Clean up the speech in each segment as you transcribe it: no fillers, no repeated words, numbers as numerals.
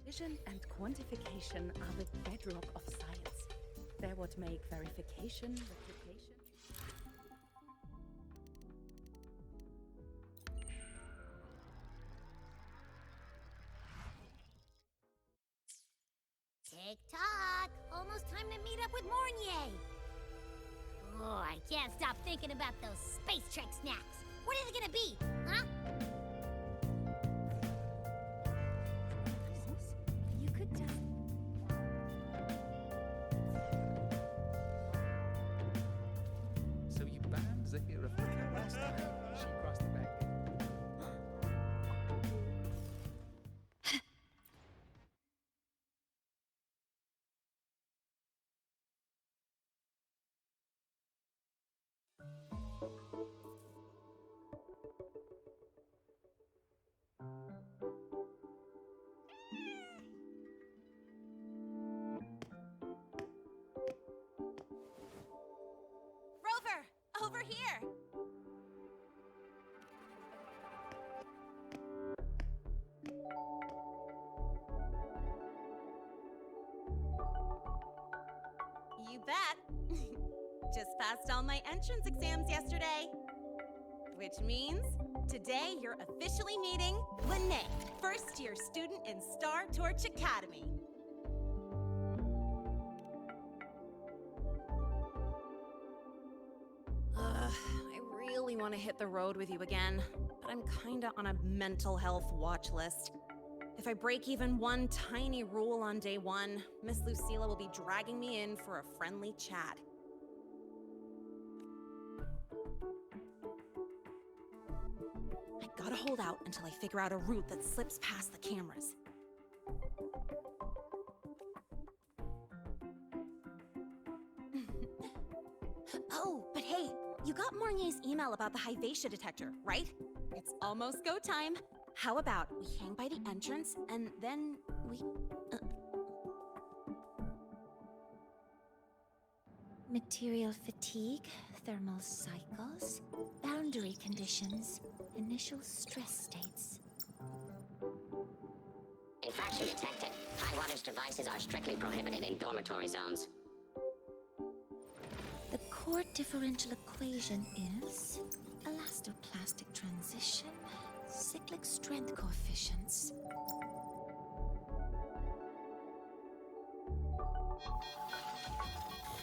Vision and quantification are the bedrock of science. They're what make verification, replication. Tick-tock! Almost time to meet up with Mornier! Oh, I can't stop thinking about those Space Trek snacks! What is it gonna be, huh? You could just... So you banned Zahira from the camp last time. She crossed the back. Rover! Over here! You bet! Just passed all my entrance exams yesterday. Which means, today you're officially meeting Lene, first-year student in Star Torch Academy. I really want to hit the road with you again, but I'm kinda on a mental health watch list. If I break even one tiny rule on day one, Miss Lucilla will be dragging me in for a friendly chat. I gotta hold out until I figure out a route that slips past the cameras. Oh, but hey, you got Mornier's email about the Hyvatia detector, right? It's almost go time. How about we hang by the entrance and then we... Material fatigue, thermal cycles, boundary conditions, initial stress states. Infraction detected. High wattage devices are strictly prohibited in dormitory zones. The core differential equation is elastoplastic transition, cyclic strength coefficients.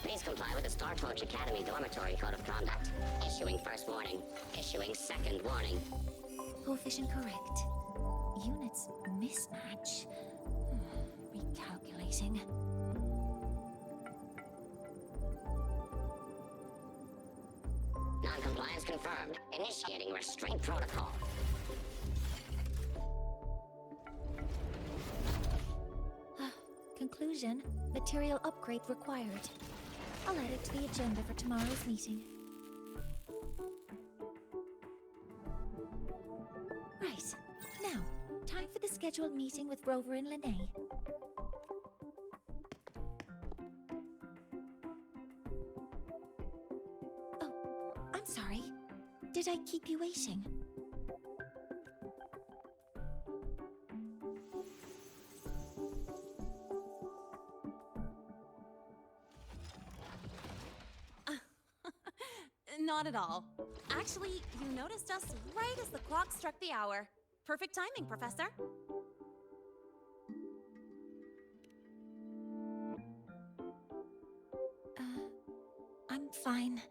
Please comply with the Star Torch Academy Dormitory Code of Conduct. Issuing first warning. Issuing second warning. Coefficient correct. Units mismatch. Recalculating. Non-compliance confirmed. Initiating restraint protocol. Conclusion, material upgrade required. I'll add it to the agenda for tomorrow's meeting. Right. Now, time for the scheduled meeting with Rover and Lene. Oh, I'm sorry. Did I keep you waiting? Not at all. Actually, you noticed us right as the clock struck the hour. Perfect timing, Professor. fine.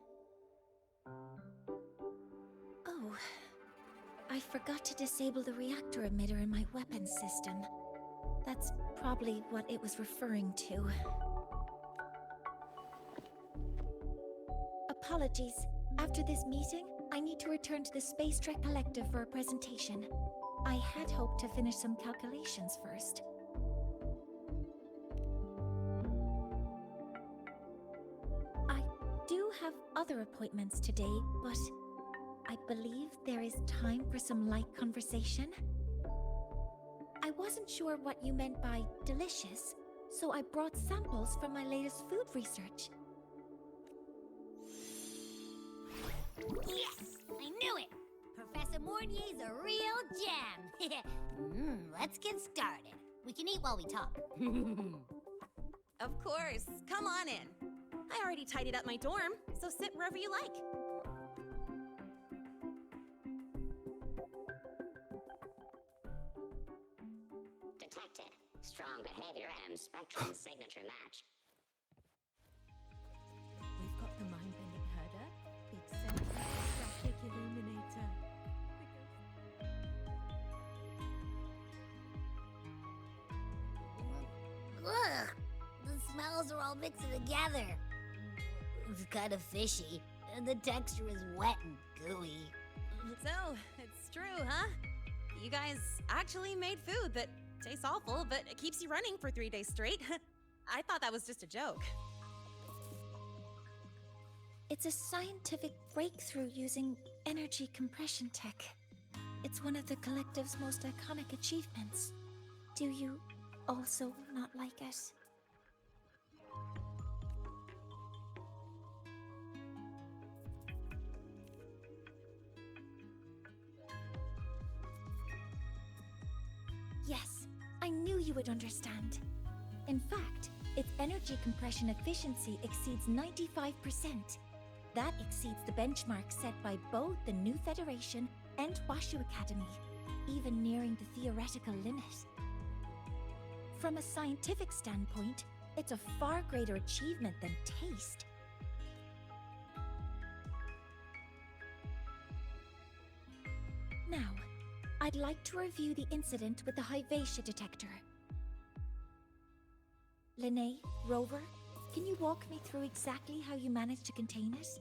Oh, I forgot to disable the reactor emitter in my weapons system. That's probably what it was referring to. Apologies. After this meeting, I need to return to the Space Trek Collective for a presentation. I had hoped to finish some calculations first. I do have other appointments today, but I believe there is time for some light conversation. I wasn't sure what you meant by delicious, so I brought samples from my latest food research. Yes! I knew it! Professor Mornier's a real gem! Let's get started. We can eat while we talk. Of course. Come on in. I already tidied up my dorm, so sit wherever you like. Detected. Strong behavior and spectrum signature match. We've got the mind-bending herder, the eccentric static illuminator. Ugh! The smells are all mixing together. It's kind of fishy, and the texture is wet and gooey. So, it's true, huh? You guys actually made food that tastes awful, but it keeps you running for 3 days straight. I thought that was just a joke. It's a scientific breakthrough using energy compression tech. It's one of the Collective's most iconic achievements. Do you also not like it? Yes, I knew you would understand. In fact, its energy compression efficiency exceeds 95%. That exceeds the benchmark set by both the New Federation and Washu Academy, even nearing the theoretical limit. From a scientific standpoint, it's a far greater achievement than taste. Now, I'd like to review the incident with the Lahai-Roi detector. Linnae, Rover, can you walk me through exactly how you managed to contain it?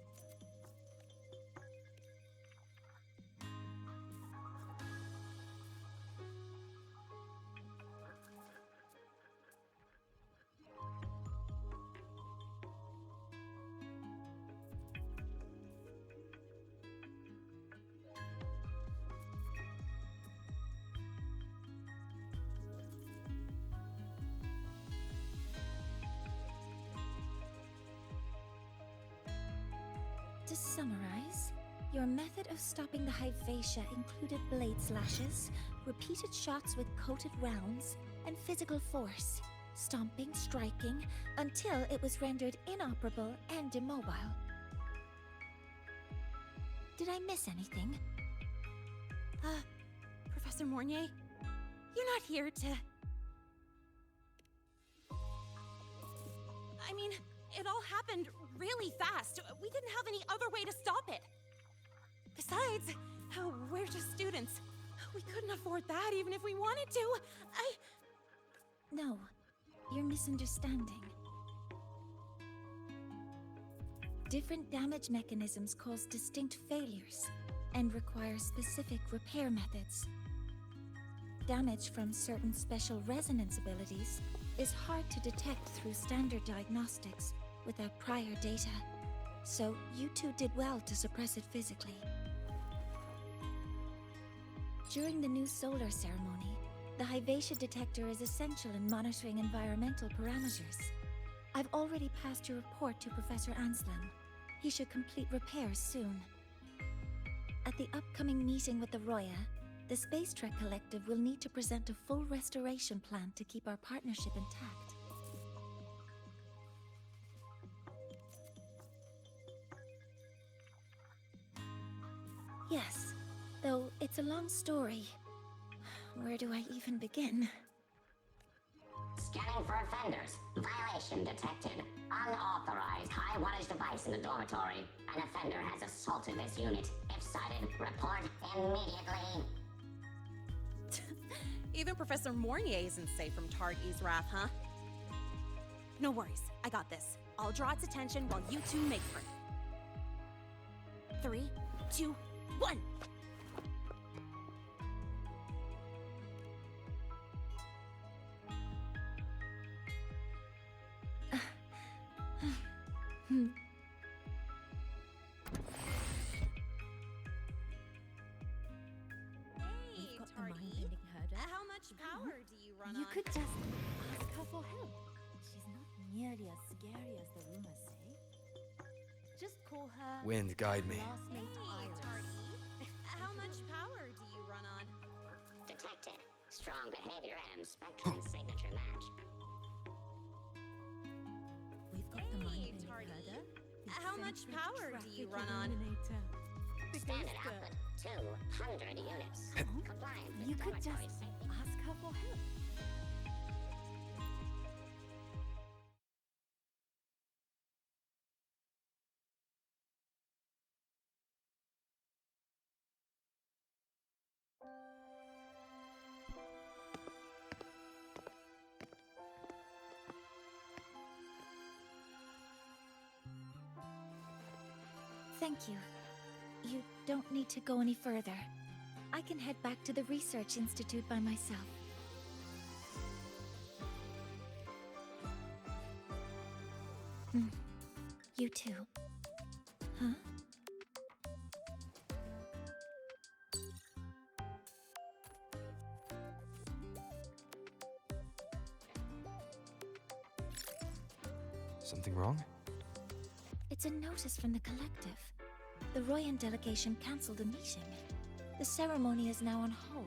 To summarize, your method of stopping the Lahai-Roi included blade slashes, repeated shots with coated rounds, and physical force, stomping, striking, until it was rendered inoperable and immobile. Did I miss anything? Professor Mornier, you're not here to... I mean, it all happened really fast. We didn't have any other way to stop it. Besides, we're just students. We couldn't afford that even if we wanted to. No, you're misunderstanding. Different damage mechanisms cause distinct failures and require specific repair methods. Damage from certain special resonance abilities is hard to detect through standard diagnostics without prior data, so you two did well to suppress it physically. During the new solar ceremony, the Lahai-Roi detector is essential in monitoring environmental parameters. I've already passed your report to Professor Anslem. He should complete repairs soon. At the upcoming meeting with the Roya, the Space Trek Collective will need to present a full restoration plan to keep our partnership intact. Yes, though it's a long story. Where do I even begin? Scanning for offenders. Violation detected. Unauthorized high wattage device in the dormitory. An offender has assaulted this unit. If sighted, report immediately. Even Professor Mornier isn't safe from Targ-E's wrath, huh? No worries, I got this. I'll draw its attention while you two make for it. 3, 2, 1! Hey, We've got the Tardy. mind-bending herder. How much power do you run You on? could just ask her for help. She's not nearly as scary as the rumors say. Just call her Wind, guide me. classmate Hey, Iris. Tardy. How much power do you run on? Detected. Strong behavior and spectrum signature match. We've got the Hey, mind-bending Tardy. herder. the How much eccentric power do you traffic run on? eliminator, the Standard ghost girl. output 200 units. Compliant with You could dormitory just safety. ask her for help. Thank you. You don't need to go any further. I can head back to the Research Institute by myself. You too. Huh? Something wrong? It's a notice from the collective. The Royan delegation cancelled a meeting. The ceremony is now on hold.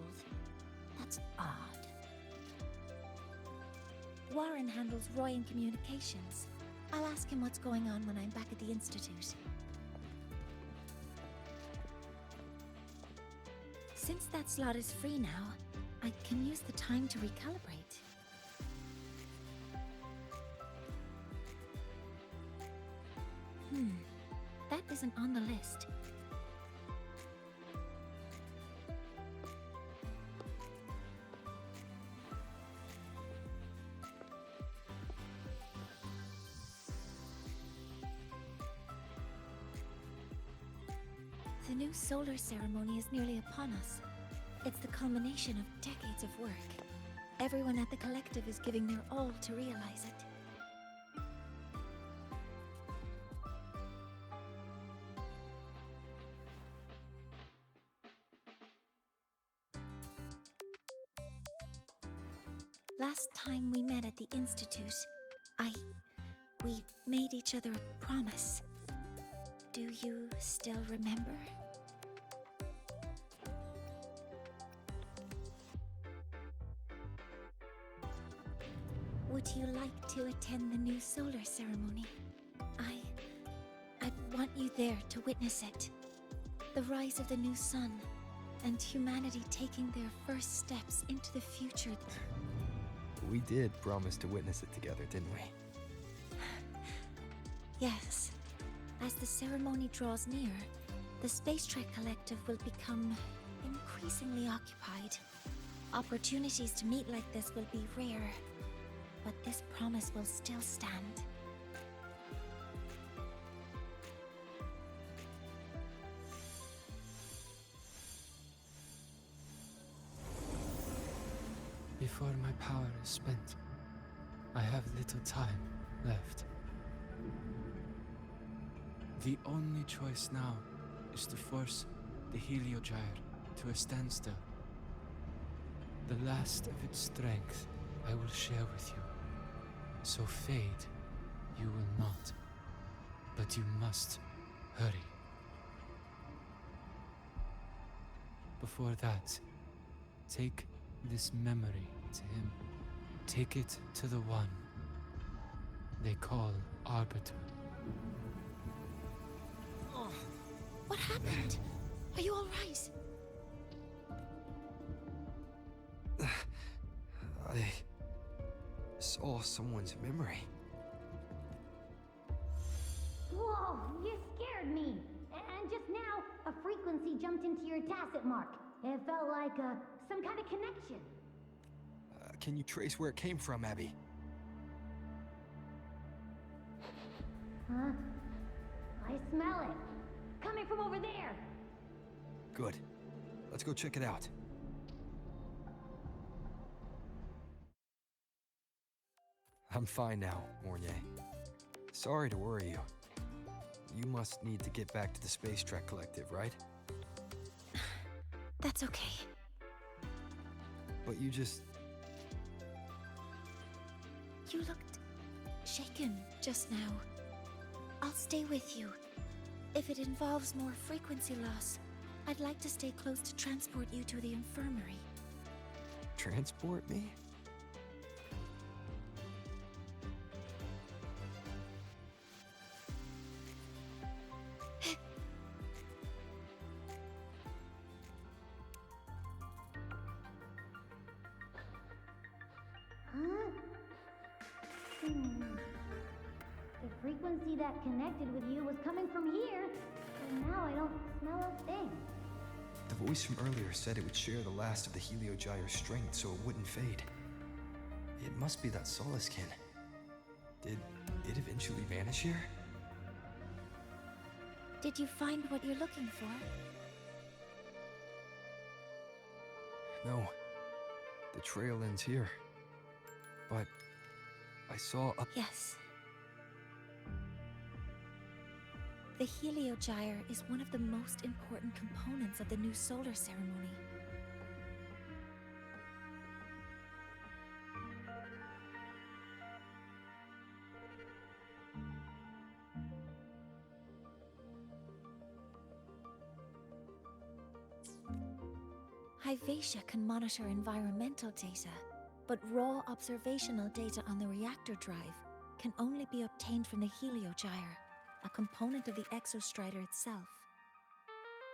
That's odd. Warren handles Royan communications. I'll ask him what's going on when I'm back at the Institute. Since that slot is free now, I can use the time to recalibrate. That isn't on the list. The new solar ceremony is nearly upon us. It's the culmination of decades of work. Everyone at the collective is giving their all to realize it. Last time we met at the Institute, we made each other a promise. Do you still remember? Would you like to attend the new solar ceremony? I want you there to witness it. The rise of the new sun, and humanity taking their first steps into the future. We did promise to witness it together, didn't we? Yes. As the ceremony draws near, the Space Trek Collective will become increasingly occupied. Opportunities to meet like this will be rare, but this promise will still stand. Before my power is spent, I have little time left. The only choice now is to force the Heliogyre to a standstill. The last of its strength I will share with you. So fade, you will not. But you must hurry. Before that, take this memory to him. Take it to the one they call Arbiter. What happened? Are you all right? it's all someone's memory. Whoa, you scared me. And just now, a frequency jumped into your tacit mark. It felt like some kind of connection. Can you trace where it came from, Abby? Huh? I smell it. Coming from over there. Good. Let's go check it out. I'm fine now, Mornier. Sorry to worry you. You must need to get back to the Space Trek Collective, right? That's okay. But you just... You looked shaken just now. I'll stay with you. If it involves more frequency loss, I'd like to stay close to transport you to the infirmary. transport me? Huh? The frequency that connected with you was coming from here, and now I don't smell a thing. The voice from earlier said it would share the last of the Heliogyre's strength so it wouldn't fade. It must be that Solaskin. Did it eventually vanish here? Did you find what you're looking for? No. The trail ends here. But I saw a... Yes. The Heliogyre is one of the most important components of the new solar ceremony. Hyvatia can monitor environmental data, but raw observational data on the reactor drive can only be obtained from the Heliogyre, a component of the exostrider itself.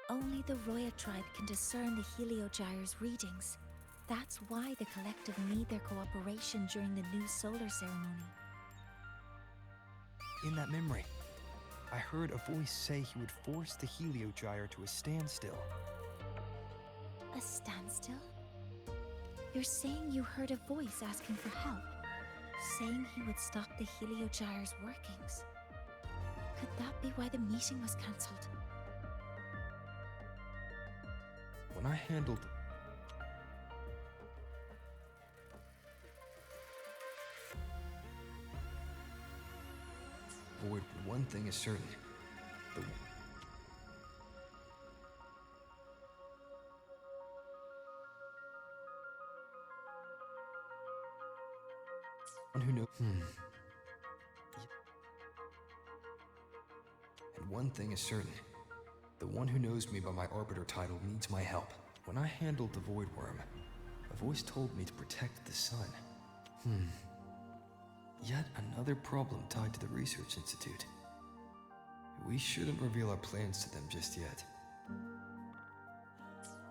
Only the Roya tribe can discern the Heliogyre's readings. That's why the collective need their cooperation during the new solar ceremony. In that memory, I heard a voice say he would force the Heliogyre to a standstill. A standstill? You're saying you heard a voice asking for help, saying he would stop the Heliogyre's workings. Could that be why the meeting was cancelled? When I handled... Void, one thing is certain. The one who knows... And one thing is certain. The one who knows me by my Arbiter title needs my help. When I handled the Void Worm, a voice told me to protect the sun. Yet another problem tied to the Research Institute. We shouldn't reveal our plans to them just yet.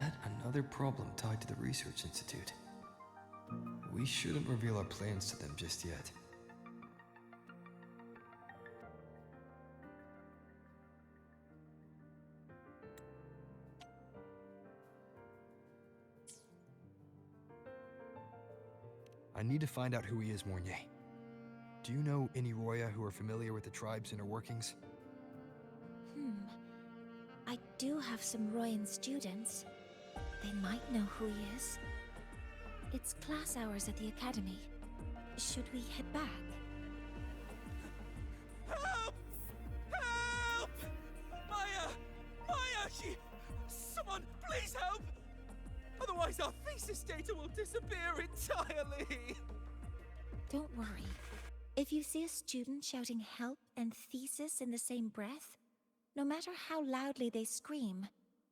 Yet another problem tied to the Research Institute. We shouldn't reveal our plans to them just yet. I need to find out who he is, Mornier. Do you know any Roya who are familiar with the tribe's inner workings? I do have some Royan students. They might know who he is. It's class hours at the academy. Should we head back? Help! Help! Maya! Maya! Someone, please help! Otherwise our thesis data will disappear entirely! Don't worry. If you see a student shouting help and thesis in the same breath, no matter how loudly they scream,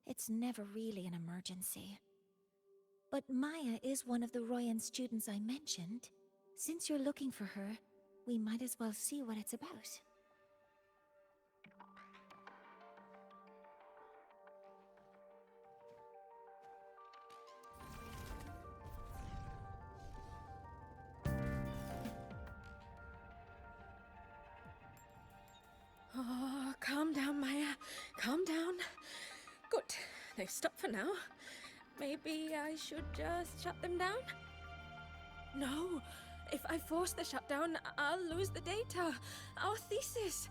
it's never really an emergency. But Maya is one of the Royan students I mentioned. Since you're looking for her, we might as well see what it's about. they've stopped for now. Maybe I should just shut them down? No. If I force the shutdown, I'll lose the data. Our thesis.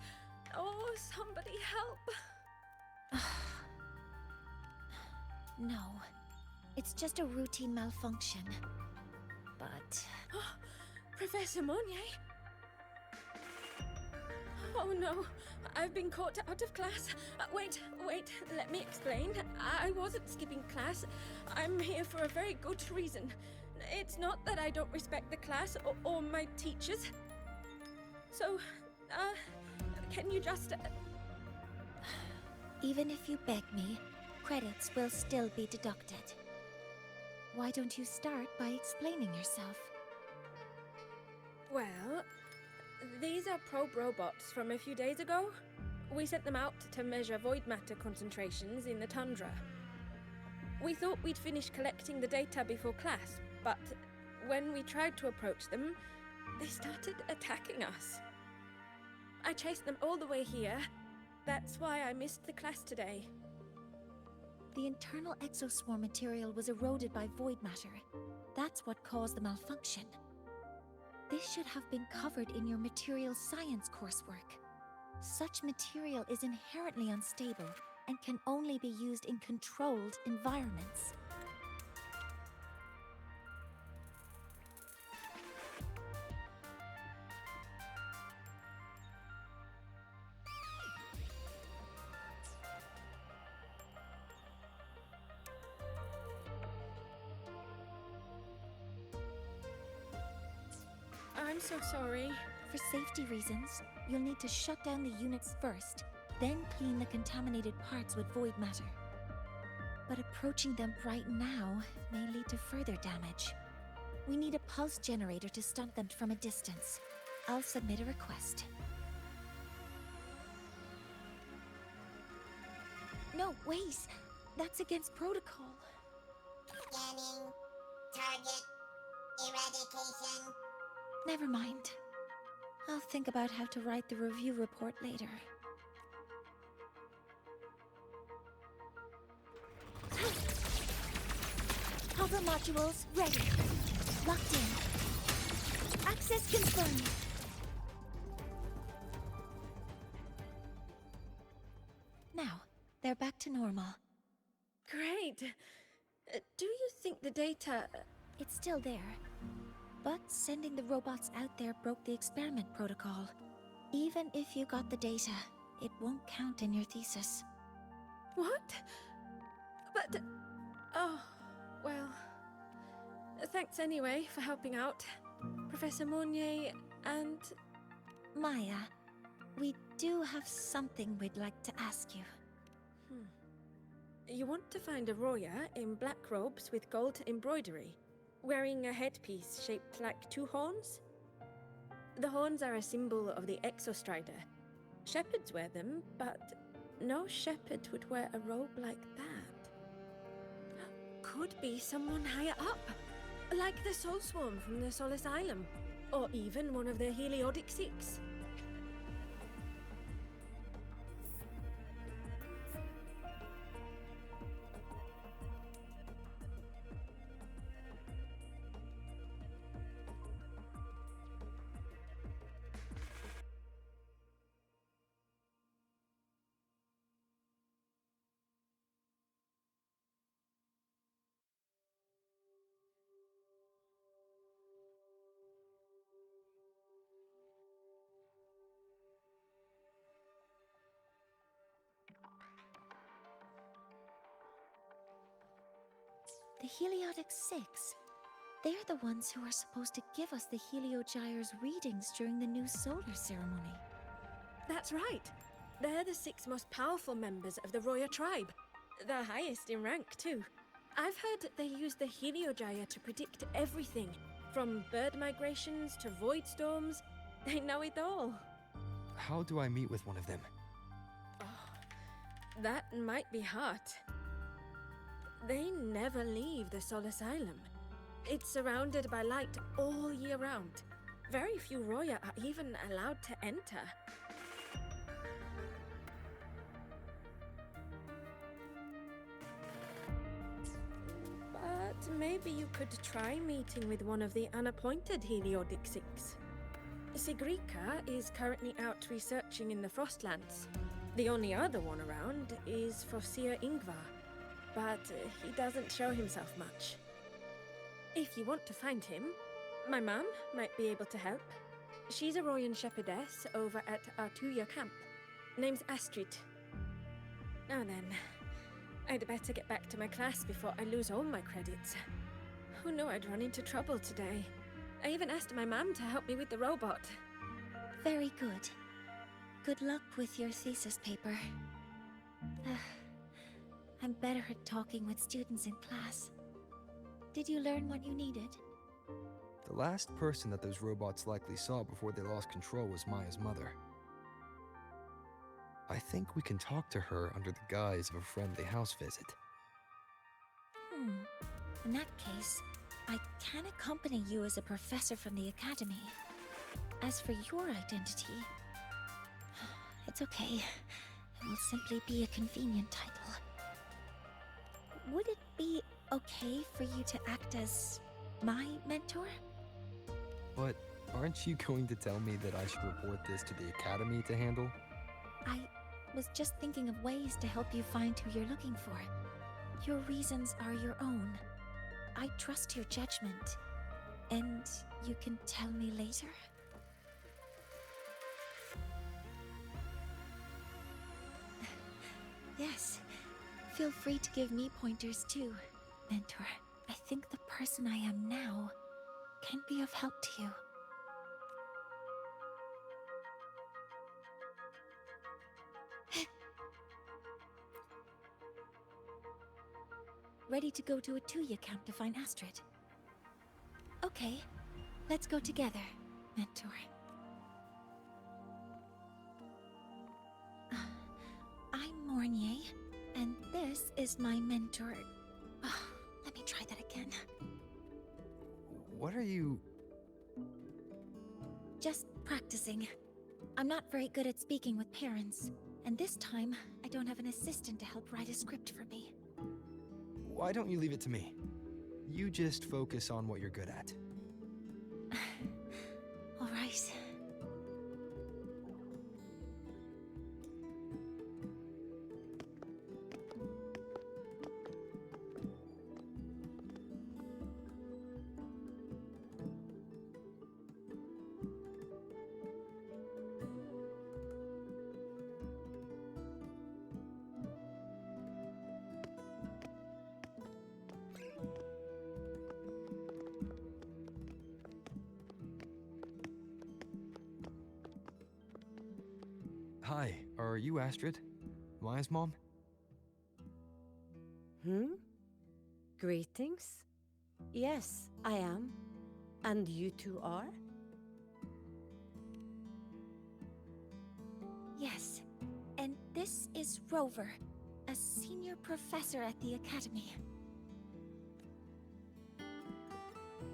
Oh, somebody help. No. It's just a routine malfunction. But... Professor Monnier? Oh no, I've been caught out of class. Wait, let me explain. I wasn't skipping class. I'm here for a very good reason. It's not that I don't respect the class or my teachers. So, can you just... Even if you beg me, credits will still be deducted. Why don't you start by explaining yourself? Well, these are probe robots from a few days ago. We sent them out to measure void matter concentrations in the tundra. We thought we'd finish collecting the data before class, but when we tried to approach them, they started attacking us. I chased them all the way here. That's why I missed the class today. The internal exoswarm material was eroded by void matter. That's what caused the malfunction. This should have been covered in your material science coursework. Such material is inherently unstable and can only be used in controlled environments. I'm so sorry. For safety reasons, you'll need to shut down the units first, then clean the contaminated parts with void matter. But approaching them right now may lead to further damage. We need a pulse generator to stun them from a distance. I'll submit a request. No, wait! That's against protocol. Scanning. Target. Eradication. Never mind. I'll think about how to write the review report later. Hover modules ready. Locked in. Access confirmed. Now, they're back to normal. Great. Do you think the data... It's still there. But sending the robots out there broke the experiment protocol. Even if you got the data, it won't count in your thesis. What? But... Oh, well... Thanks anyway for helping out, Professor Monnier and... Maya, we do have something we'd like to ask you. You want to find a Roya in black robes with gold embroidery, wearing a headpiece shaped like two horns? The horns are a symbol of the Exostrider. Shepherds wear them, but no shepherd would wear a robe like that. Could be someone higher up, like the Soul Swarm from the Soul Asylum, or even one of the Heliodic Six. The Heliodic Six. They're the ones who are supposed to give us the Heliogyre's readings during the new solar ceremony. That's right. They're the 6 most powerful members of the Roya tribe. The highest in rank, too. I've heard they use the Heliogyre to predict everything, from bird migrations to void storms. They know it all. How do I meet with one of them? That might be hard. They never leave the Soul Asylum. It's surrounded by light all year round. Very few Roya are even allowed to enter. maybe you could try meeting with one of the unappointed Heliodix. Sigrika is currently out researching in the Frostlands. The only other one around is Fossier Ingvar, but he doesn't show himself much. If you want to find him, my mum might be able to help. She's a Royan shepherdess over at Artuya camp. Name's Astrid. Now then, I'd better get back to my class before I lose all my credits. Who knew I'd run into trouble today? I even asked my mum to help me with the robot. Very good. Good luck with your thesis paper. I'm better at talking with students in class. Did you learn what you needed? The last person that those robots likely saw before they lost control was Maya's mother. I think we can talk to her under the guise of a friendly house visit. In that case, I can accompany you as a professor from the academy. As for your identity, it's okay. It will simply be a convenient title. Would it be okay for you to act as my mentor? But aren't you going to tell me that I should report this to the academy to handle? I was just thinking of ways to help you find who you're looking for. Your reasons are your own. I trust your judgment. And you can tell me later? Yes. Feel free to give me pointers too, mentor. I think the person I am now can be of help to you. Ready to go to a Tuya camp to find Astrid? Okay, let's go together, mentor. I'm Mornier, and this is my mentor. Let me try that again. What are you... Just practicing. I'm not very good at speaking with parents, and this time I don't have an assistant to help write a script for me. Why don't you leave it to me? You just focus on what you're good at. All right. Hi, are you Astrid? Maya's mom? Greetings? Yes, I am. And you two are? Yes, and this is Rover, a senior professor at the academy.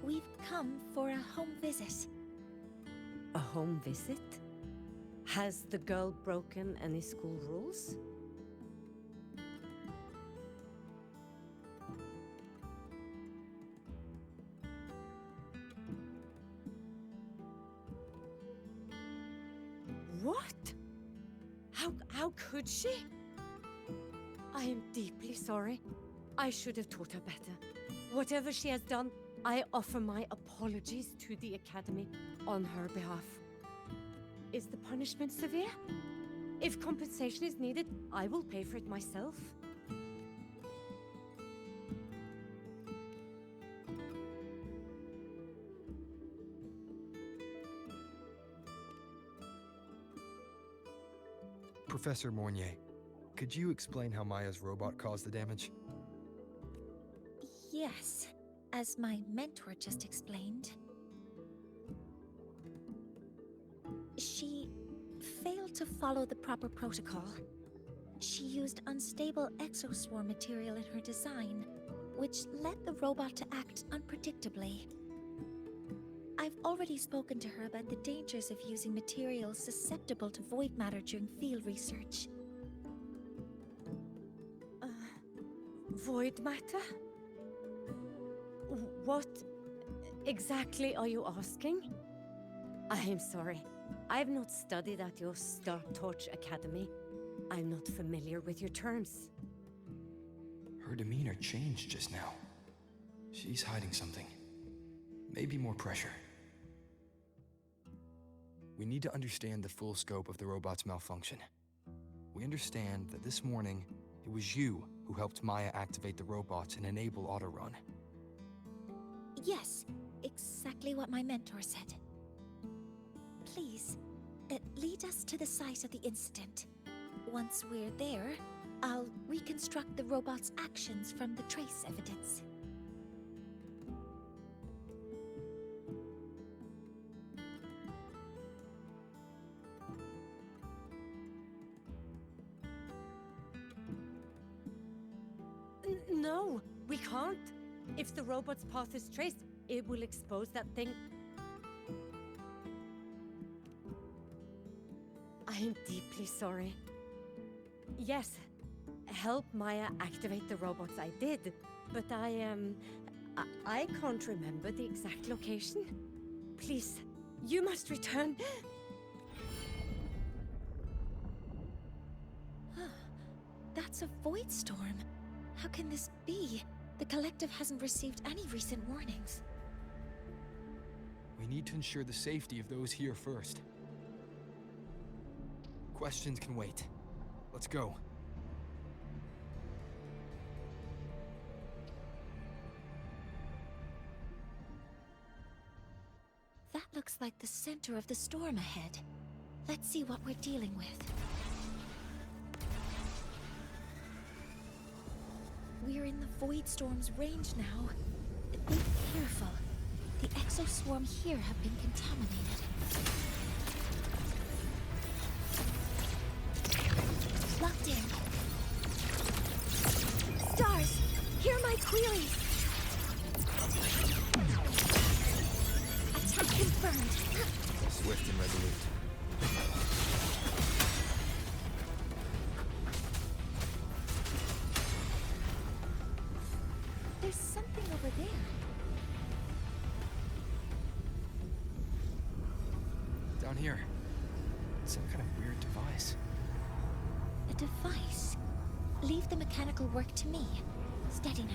We've come for a home visit. A home visit? Has the girl broken any school rules? What? How could she? I am deeply sorry. I should have taught her better. Whatever she has done, I offer my apologies to the Academy on her behalf. Is the punishment severe? If compensation is needed, I will pay for it myself. Professor Mornier, could you explain how Maya's robot caused the damage? Yes, as my mentor just explained. She failed to follow the proper protocol. She used unstable exoswarm material in her design, which led the robot to act unpredictably. I've already spoken to her about the dangers of using materials susceptible to void matter during field research. Void matter? What exactly are you asking? I am sorry. I have not studied at your Star Torch Academy. I'm not familiar with your terms. Her demeanor changed just now. She's hiding something. Maybe more pressure. We need to understand the full scope of the robot's malfunction. We understand that this morning, it was you who helped Maya activate the robots and enable autorun. Yes, exactly what my mentor said. Please, lead us to the site of the incident. Once we're there, I'll reconstruct the robot's actions from the trace evidence. No, we can't. If the robot's path is traced, it will expose that thing. I am deeply sorry. Yes, help Maya activate the robots I did, but I can't remember the exact location. Please, you must return. That's a void storm. How can this be? The collective hasn't received any recent warnings. We need to ensure the safety of those here first. Questions can wait. Let's go. That looks like the center of the storm ahead. Let's see what we're dealing with. We're in the Void Storm's range now. Be careful. The exoswarm here have been contaminated. Locked in. Stars, hear my queries. Attack confirmed. Swift and resolute. There's something over there. Down here. Some kind of weird device. A device? Leave the mechanical work to me. Steady now.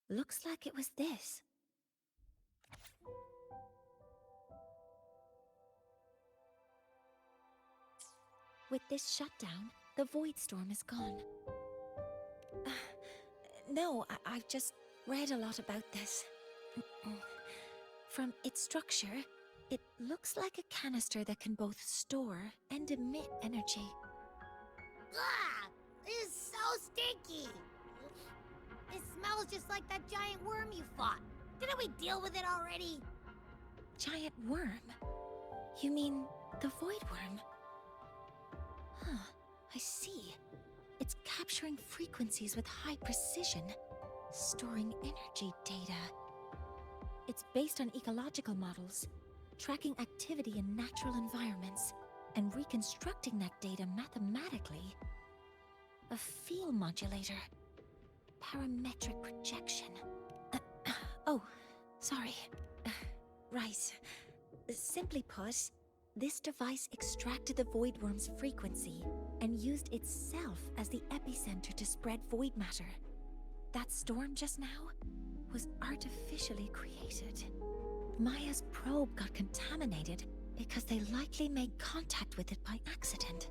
Looks like it was this. With this shutdown, the Void Storm is gone. No, I've just read a lot about this. From its structure, it looks like a canister that can both store and emit energy. Ah! This is so stinky! It smells just like that giant worm you fought. Didn't we deal with it already? Giant worm? You mean the Void Worm? Huh, I see. It's capturing frequencies with high precision, storing energy data. It's based on ecological models, tracking activity in natural environments, and reconstructing that data mathematically. A field modulator. Parametric projection. Oh, sorry. Right. Simply put, this device extracted the Void Worm's frequency and used itself as the epicenter to spread void matter. That storm just now was artificially created. Maya's probe got contaminated because they likely made contact with it by accident.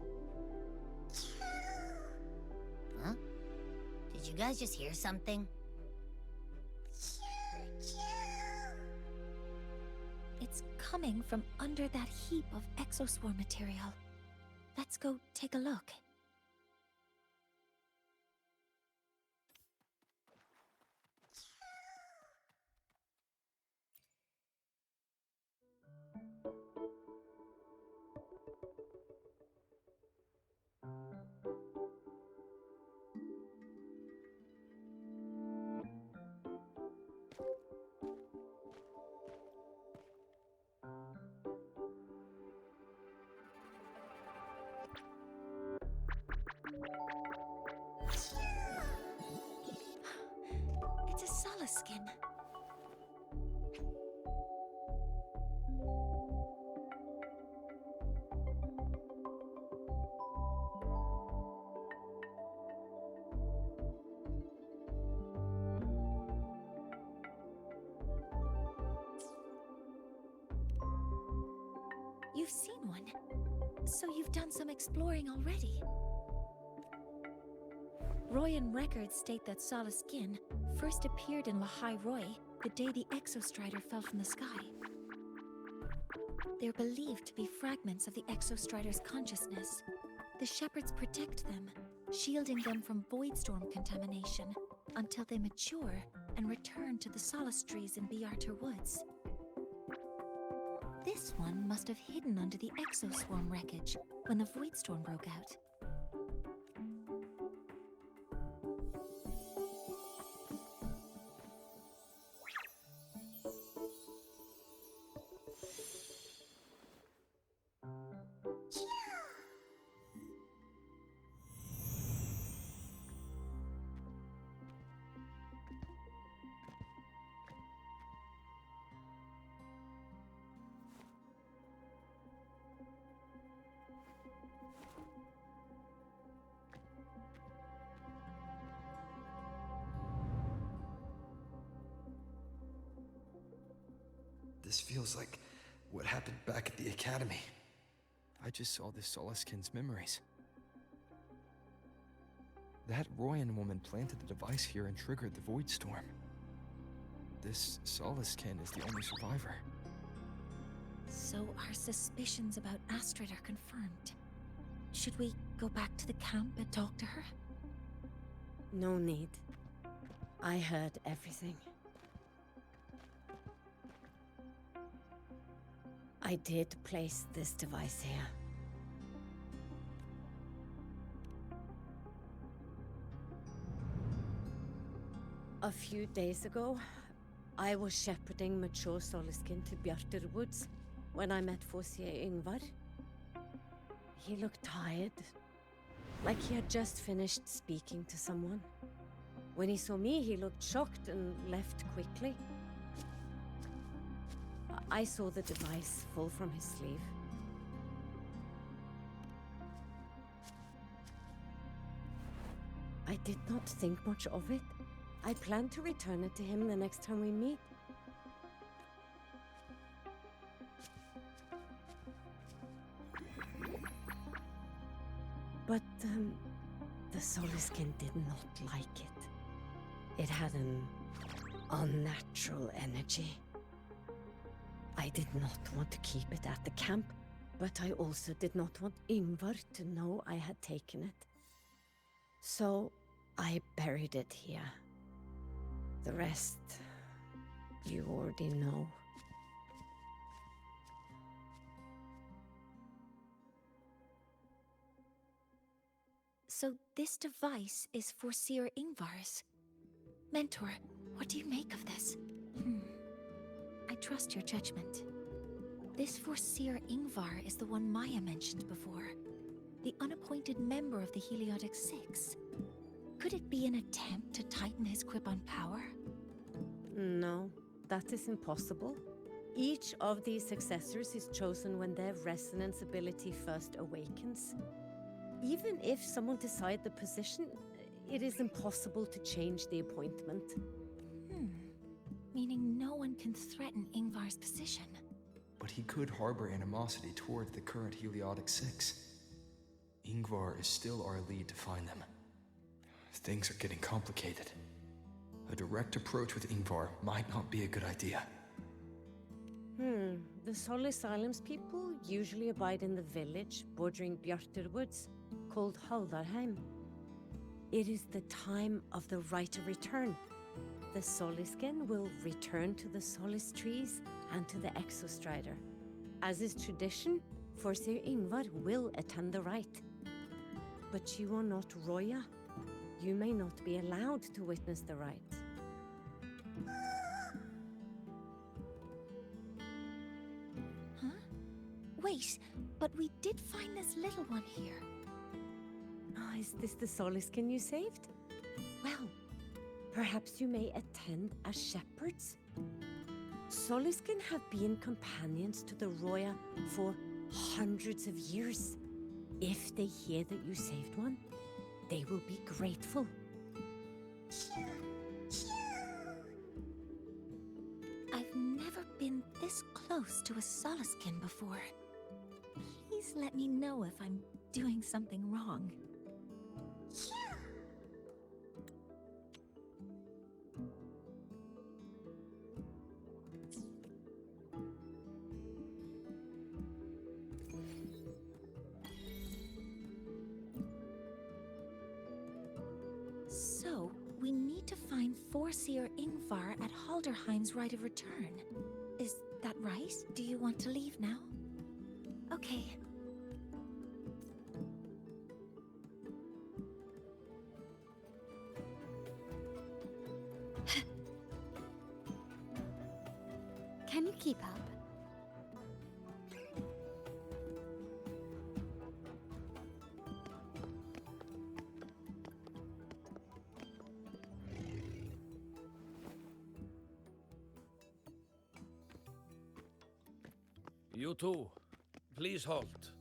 Huh? Did you guys just hear something? It's coming from under that heap of exoswarm material. Let's go take a look. skin. You've seen one, so you've done some exploring already. Royan records state that Solace Skin first appeared in Lahai-Roi the day the Exostrider fell from the sky. They're believed to be fragments of the Exostrider's consciousness. The shepherds protect them, shielding them from voidstorm contamination until they mature and return to the Solace trees in Biarter Woods. This one must have hidden under the exoswarm wreckage when the voidstorm broke out. This feels like what happened back at the academy. I just saw this Solaskin's memories. That Royan woman planted the device here and triggered the void storm. This Solaskin is the only survivor. So our suspicions about Astrid are confirmed. Should we go back to the camp and talk to her? No need. I heard everything. I did place this device here. A few days ago, I was shepherding mature Solaskin to Bjarter Woods when I met Fossier Yngvar. He looked tired, like he had just finished speaking to someone. When he saw me, he looked shocked and left quickly. I saw the device fall from his sleeve. I did not think much of it. I plan to return it to him the next time we meet. But, the Solaskin did not like it. It had an unnatural energy. I did not want to keep it at the camp, but I also did not want Yngvar to know I had taken it. So, I buried it here. The rest, you already know. So this device is for Seer Yngvar's. Mentor, what do you make of this? I trust your judgment. This Forseer Yngvar is the one Maya mentioned before. The unappointed member of the Heliotic Six. Could it be an attempt to tighten his grip on power? No, that is impossible. Each of these successors is chosen when their resonance ability first awakens. Even if someone decides the position, it is impossible to change the appointment. Meaning no one can threaten Yngvar's position. But he could harbor animosity toward the current Heliotic Six. Yngvar is still our lead to find them. Things are getting complicated. A direct approach with Yngvar might not be a good idea. The Solis Islands people usually abide in the village bordering Bjarter Woods, called Haldarheim. It is the time of the right of return. The Soliskin will return to the Solis trees and to the Exostrider. As is tradition, Forseer Yngvar will attend the rite. But you are not Roya. You may not be allowed to witness the rite. Huh? Wait, but we did find this little one here. Is this the Soliskin you saved? Well, Perhaps you may attend as shepherds? Soliskin have been companions to the Roya for hundreds of years. If they hear that you saved one, they will be grateful. I've never been this close to a Soliskin before. Please let me know if I'm doing something wrong. So, we need to find Forseer Ingvar at Halderheim's Rite of Return. Is that right? Do you want to leave now? Okay. Can you keep up? You too. Please halt.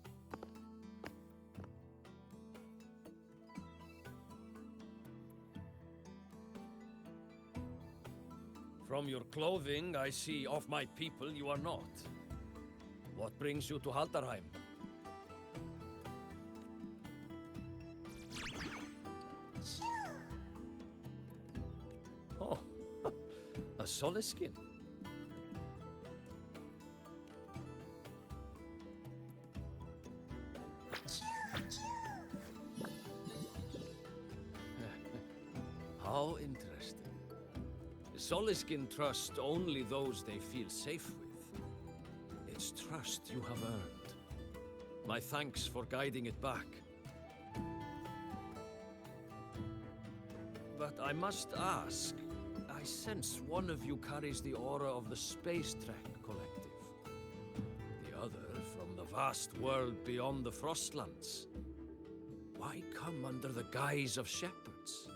From your clothing, I see of my people you are not. What brings you to Halderheim? Oh, a Soliskin. How interesting. Soliskin trust only those they feel safe with. It's trust you have earned. My thanks for guiding it back. But I must ask, I sense one of you carries the aura of the Space Trek Collective. The other from the vast world beyond the Frostlands. Why come under the guise of shepherds?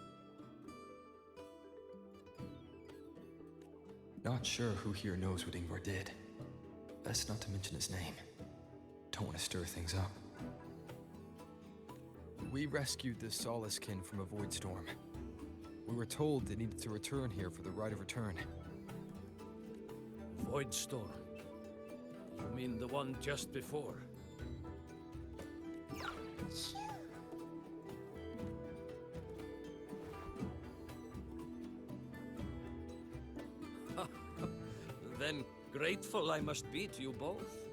Not sure who here knows what Ingvar did. Best not to mention his name. Don't want to stir things up. We rescued the Soliskin from a void storm. We were told they needed to return here for the Rite of Return. Void storm. You mean the one just before? Then grateful I must be to you both.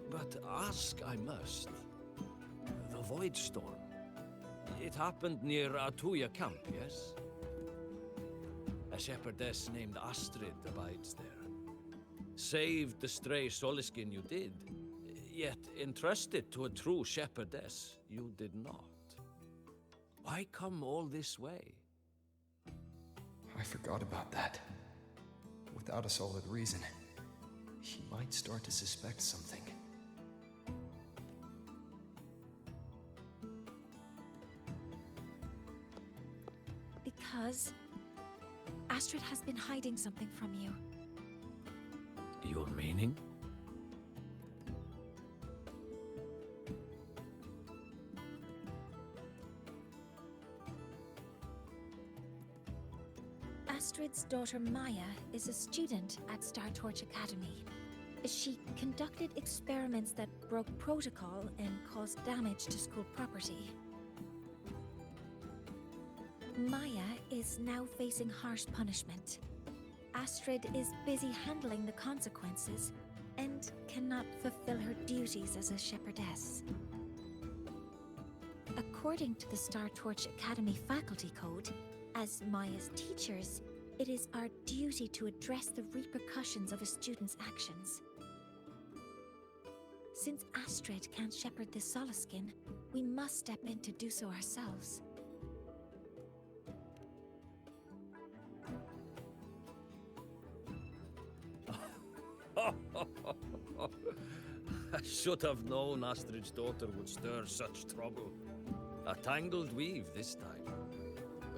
But ask I must. The Void Storm. It happened near Atuya camp, yes? A shepherdess named Astrid abides there. Saved the stray Soliskin you did, yet entrusted to a true shepherdess you did not. Why come all this way? I forgot about that. Without a solid reason, he might start to suspect something. Because Astrid has been hiding something from you. Your meaning? Astrid's daughter Maya is a student at Star Torch Academy. She conducted experiments that broke protocol and caused damage to school property. Maya is now facing harsh punishment. Astrid is busy handling the consequences and cannot fulfill her duties as a shepherdess. According to the Star Torch Academy faculty code, as Maya's teachers, it is our duty to address the repercussions of a student's actions. Since Astrid can't shepherd the Soliskin, we must step in to do so ourselves. I should have known Astrid's daughter would stir such trouble. A tangled weave this time.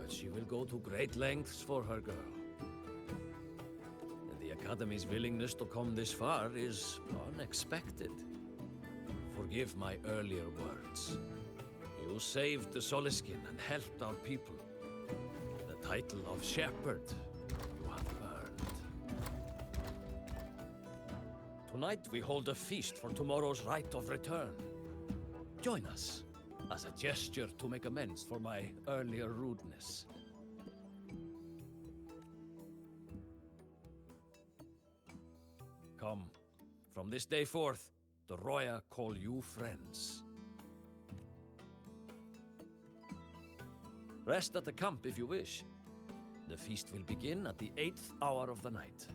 but she will go to great lengths for her girl. And the Academy's willingness to come this far is unexpected. Forgive my earlier words. You saved the Soliskin and helped our people. The title of Shepherd you have earned. Tonight we hold a feast for tomorrow's rite of return. Join us as a gesture to make amends for my earlier rudeness. Come, from this day forth, the Roya call you friends. Rest at the camp if you wish. The feast will begin at the 8th hour of the night.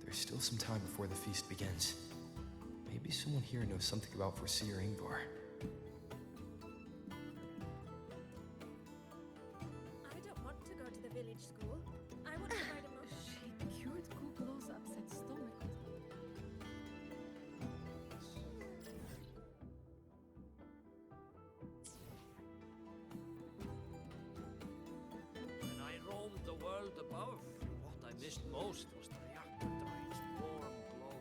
There's still some time before the feast begins. Maybe someone here knows something about Foreseer Ingvar. I don't want to go to the village school. I want to ride a She cured Kukulo's upset stomach. When I roamed the world above, what I missed most was the reactor drive's warm glow.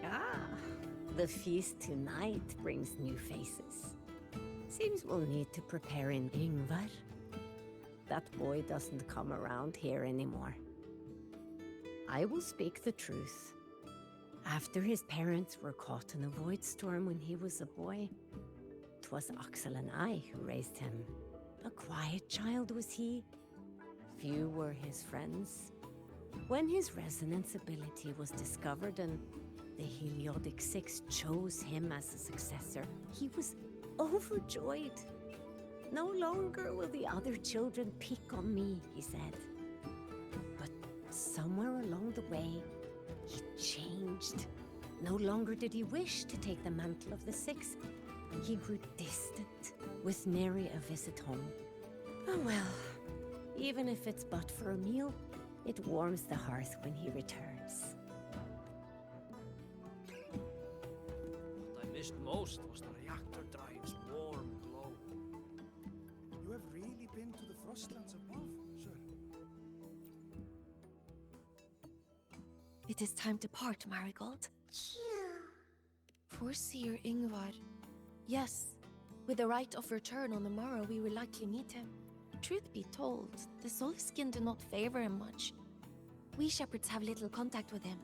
Ah, the feast tonight brings new faces. Seems we'll need to prepare in Ingvar. That boy doesn't come around here anymore. I will speak the truth. After his parents were caught in a void storm when he was a boy, 'twas Axel and I who raised him. A quiet child was he. Few were his friends. When his resonance ability was discovered and the Heliodic Six chose him as a successor, he was overjoyed. No longer will the other children pick on me, he said. But somewhere along the way, he changed. No longer did he wish to take the mantle of the Six. He grew distant, with nary a visit home. Oh well, even if it's but for a meal, it warms the hearth when he returns. What I missed most was the reactor drive's warm glow. You have really been to the Frostlands above, sir? It is time to part, Marigold. Foreseer Ingvar. Yes, with the right of return on the morrow, we will likely meet him. Truth be told, the Soliskin do not favor him much. We shepherds have little contact with him.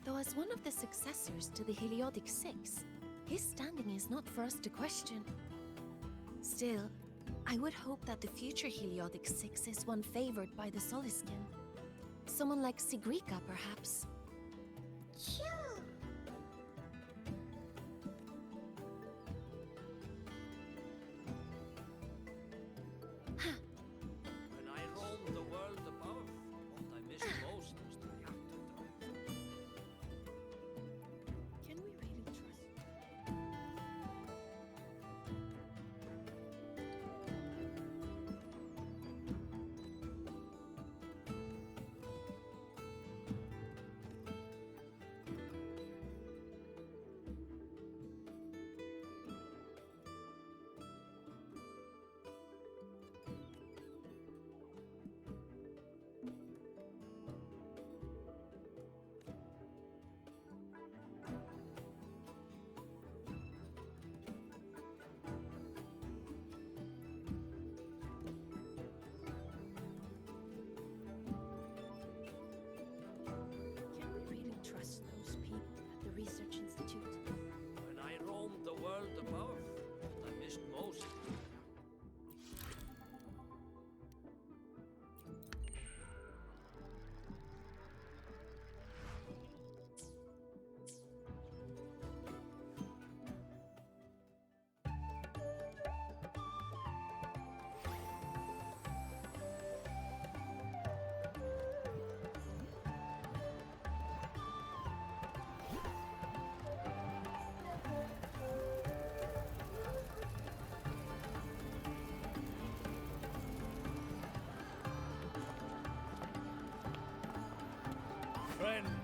Though as one of the successors to the Heliodic Six, his standing is not for us to question. Still, I would hope that the future Heliodic Six is one favored by the Soliskin. Someone like Sigrika, perhaps. When I roamed the world above, what I missed most was the reactor drive. Can we really trust?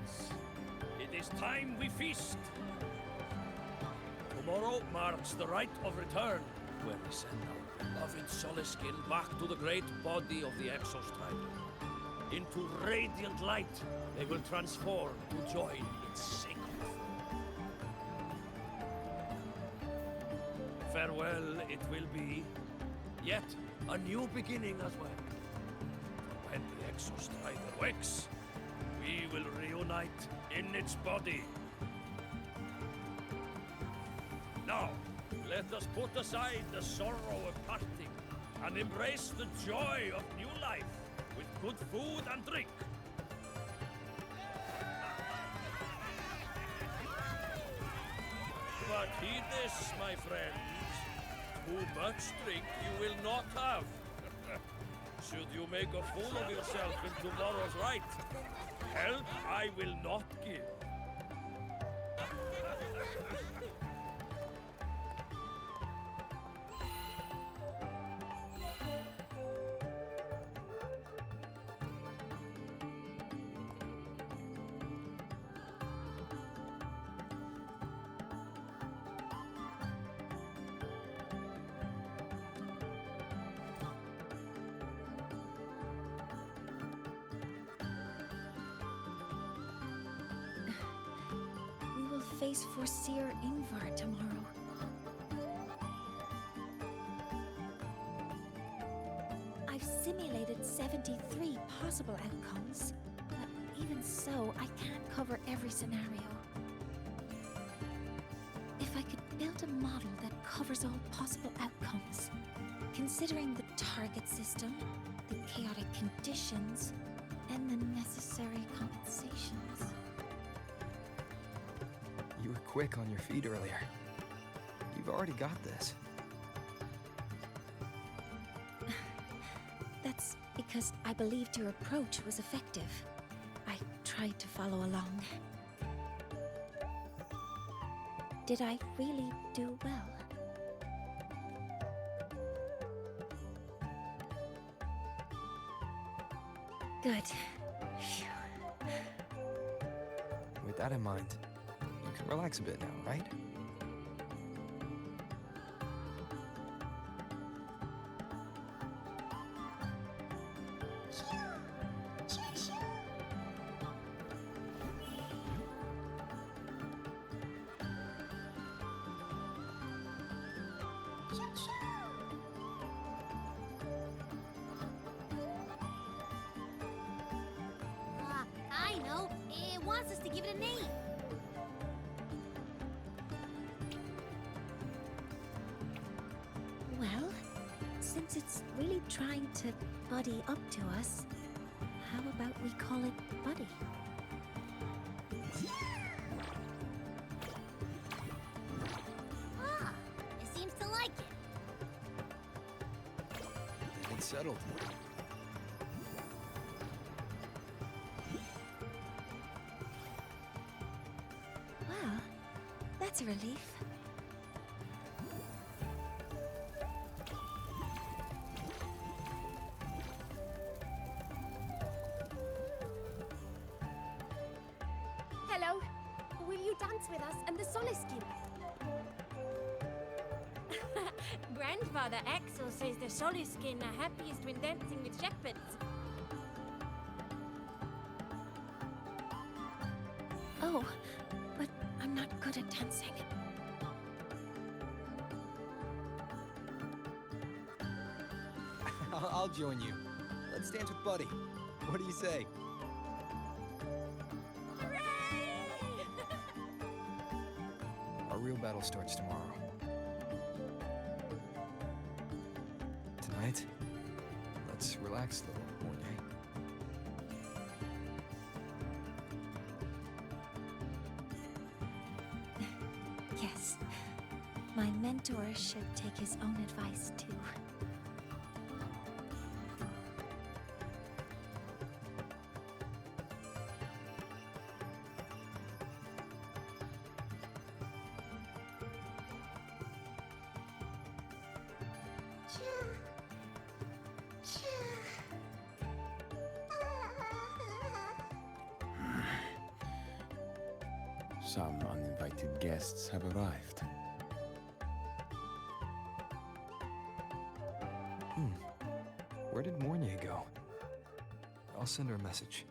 friends. It is time we feast. Tomorrow marks the rite of return, where we send our beloved Soliskin back to the great body of the Exostrider. Into radiant light, they will transform to join its sacred flow. Farewell it will be, yet a new beginning as well. When the Exostrider wakes, we will reunite in its body. Now, let us put aside the sorrow of parting and embrace the joy of new life with good food and drink. But heed this, my friends. Too much drink you will not have. Should you make a fool of yourself in tomorrow's rite, help I will not give. We will face Forseer Ingvar tomorrow. I've simulated 73 possible outcomes, but even so, I can't cover every scenario. If I could build a model that covers all possible outcomes, considering the target system, the chaotic conditions, and the necessary compensations. You were quick on your feet earlier. You've already got this. That's because I believed your approach was effective. I tried to follow along. Did I really do well? Good. Phew. With that in mind, you can relax a bit now, right? I know. It wants us to give it a name. Well, since it's really trying to buddy up to us, how about we call it Buddy? Ah, it seems to like it. It's settled. Well, that's a relief. Hello. Will you dance with us and the Soliskin? Grandfather Axel says the Soliskin are happiest when dancing with shepherds. Oh, but I'm not good at dancing. I'll join you. Let's dance with Buddy. What do you say? Our real battle starts tomorrow. Tonight, let's relax a little, won't you? Yes. My mentor should take his own advice, too. Some uninvited guests have arrived. Where did Mornier go? I'll send her a message.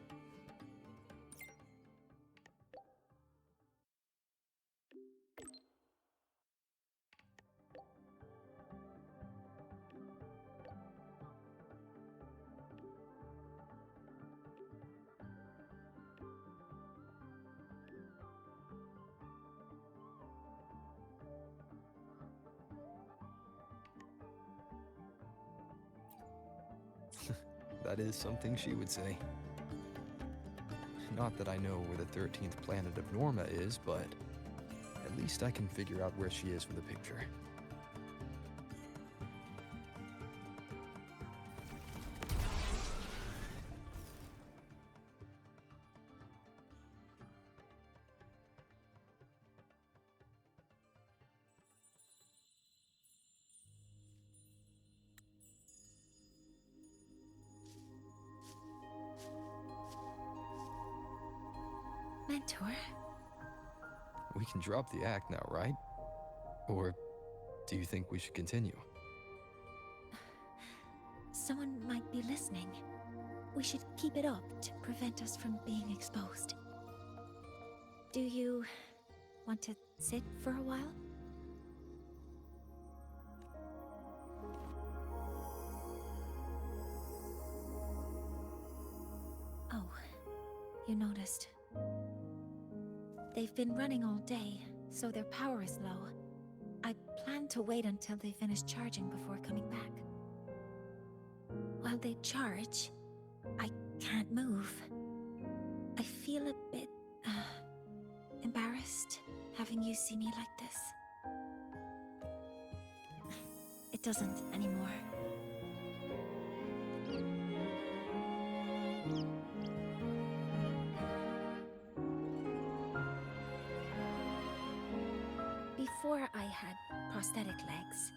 That is something she would say. Not that I know where the 13th planet of Norma is, but at least I can figure out where she is for the picture. Mentor, We can drop the act now, right? Or do you think we should continue? someone might be listening. We should keep it up to prevent us from being exposed. Do you want to sit for a while? Oh, you noticed. They've been running all day, so their power is low. I plan to wait until they finish charging before coming back. While they charge, I can't move. I feel a bit, embarrassed having you see me like this. It doesn't anymore. Before I had prosthetic legs,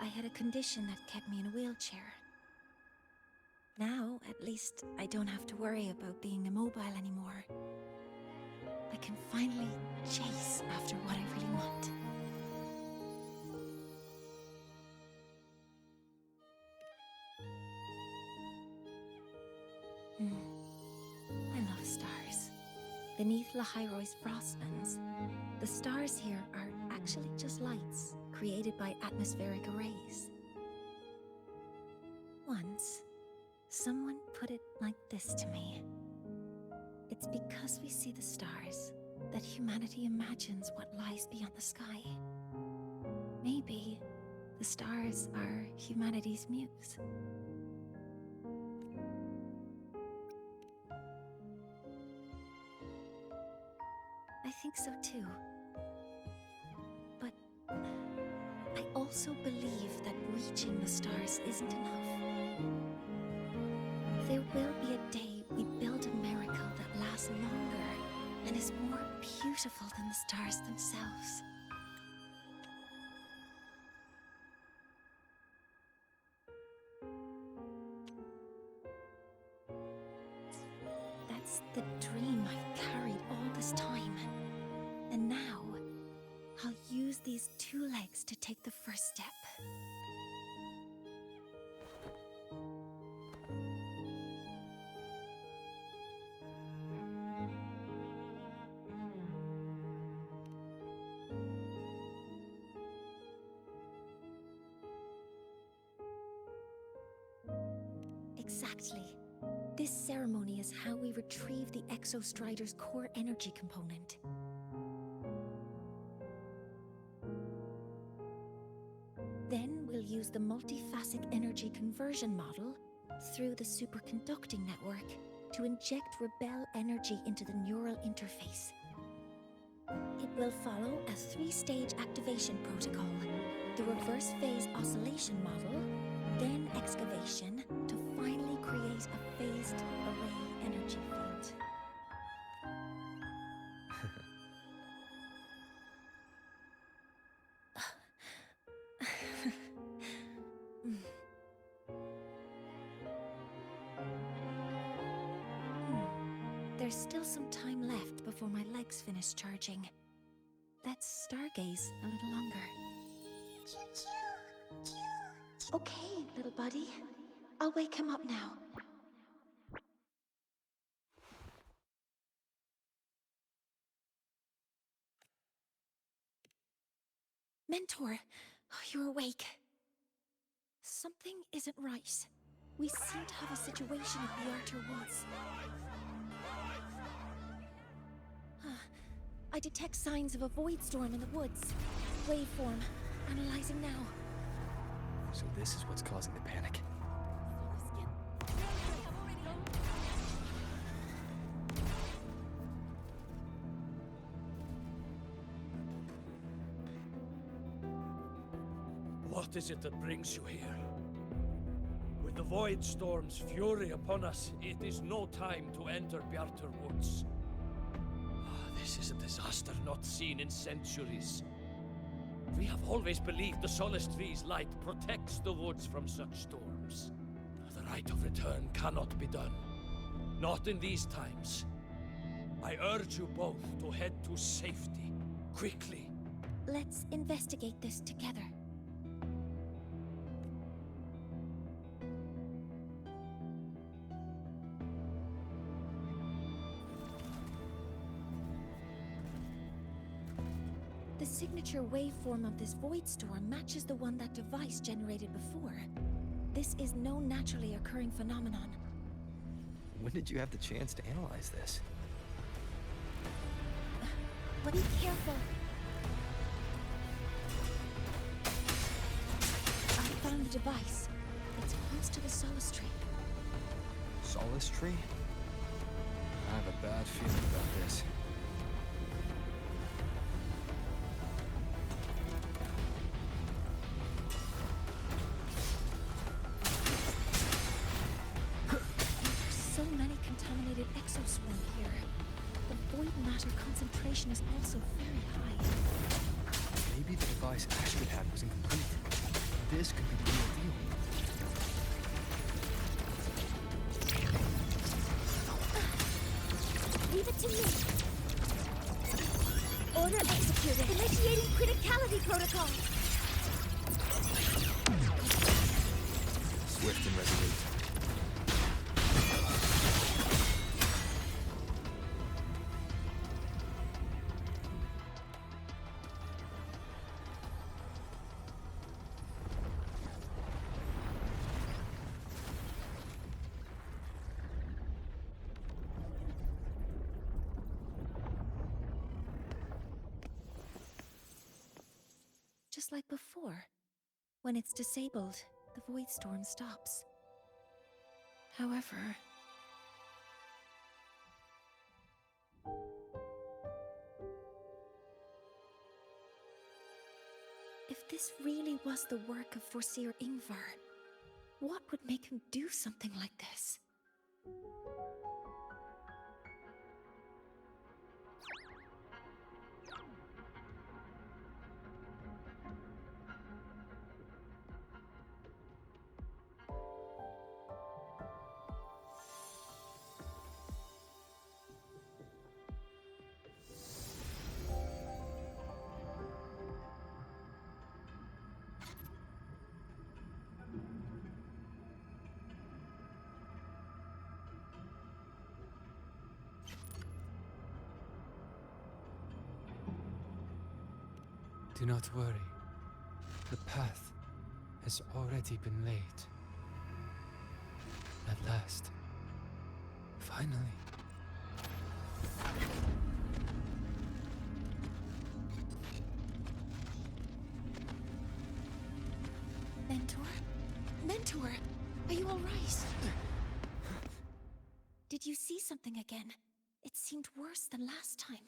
I had a condition that kept me in a wheelchair. Now, at least, I don't have to worry about being immobile anymore. I can finally chase after what I really want. I love stars. Beneath Lahai-Roi's frostlands, the stars here are actually just lights created by atmospheric arrays. Once, someone put it like this to me. It's because we see the stars that humanity imagines what lies beyond the sky. Maybe the stars are humanity's muse. I think so too. But I also believe that reaching the stars isn't enough. There will be a day we build a miracle that lasts longer and is more beautiful than the stars themselves. That's the dream I've carried all this time. And now, I'll use these two legs to take the first step. Exactly. This ceremony is how we retrieve the Exostrider's core energy component. Then we'll use the multiphasic energy conversion model through the superconducting network to inject rebel energy into the neural interface. It will follow a three-stage activation protocol: the reverse phase oscillation model, then excavation, to finally create a phased array energy field. There's still some time left before my legs finish charging. Let's stargaze a little longer. Okay, little buddy. I'll wake him up now. Mentor, you're awake. Something isn't right. We seem to have a situation in the Outer Woods. I detect signs of a void storm in the woods. Waveform. Analyzing now. So this is what's causing the panic. What is it that brings you here? With the Void Storm's fury upon us, it is no time to enter Bjartar Woods. This is a disaster not seen in centuries. We have always believed the Solace Tree's light protects the woods from such storms. The right of return cannot be done. Not in these times. I urge you both to head to safety, quickly. Let's investigate this together. The signature waveform of this void storm matches the one that device generated before. This is no naturally occurring phenomenon. When did you have the chance to analyze this? Be careful. I found the device. It's close to the Solace Tree. Solace Tree? I have a bad feeling about this. So many contaminated exoswarm here. The void matter concentration is also very high. Maybe the device Astrid had was incomplete. This could be the real deal. Leave it to me. Order executed. Initiating criticality protocol. Swift and resolute. Just like before. When it's disabled, the void storm stops. However... if this really was the work of Foreseer Ingvar, what would make him do something like this? Do not worry. The path has already been laid. At last. Finally. Mentor? Mentor! Are you alright? Did you see something again? It seemed worse than last time.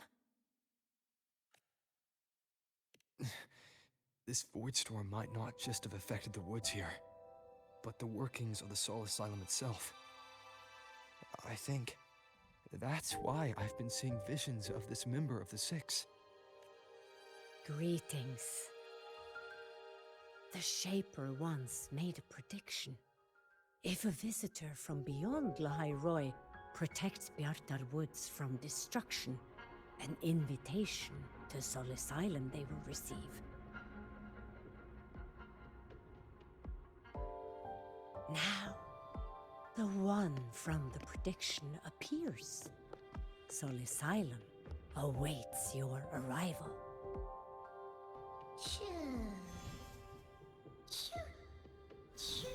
This void storm might not just have affected the woods here, but the workings of the Soul Asylum itself. I think that's why I've been seeing visions of this member of the Six. Greetings. The Shaper once made a prediction. If a visitor from beyond Lahai-Roi protects Bjartar Woods from destruction, an invitation To Sol Asylum they will receive. Now, the one from the prediction appears. Sol Asylum awaits your arrival. Choo. Choo. Choo.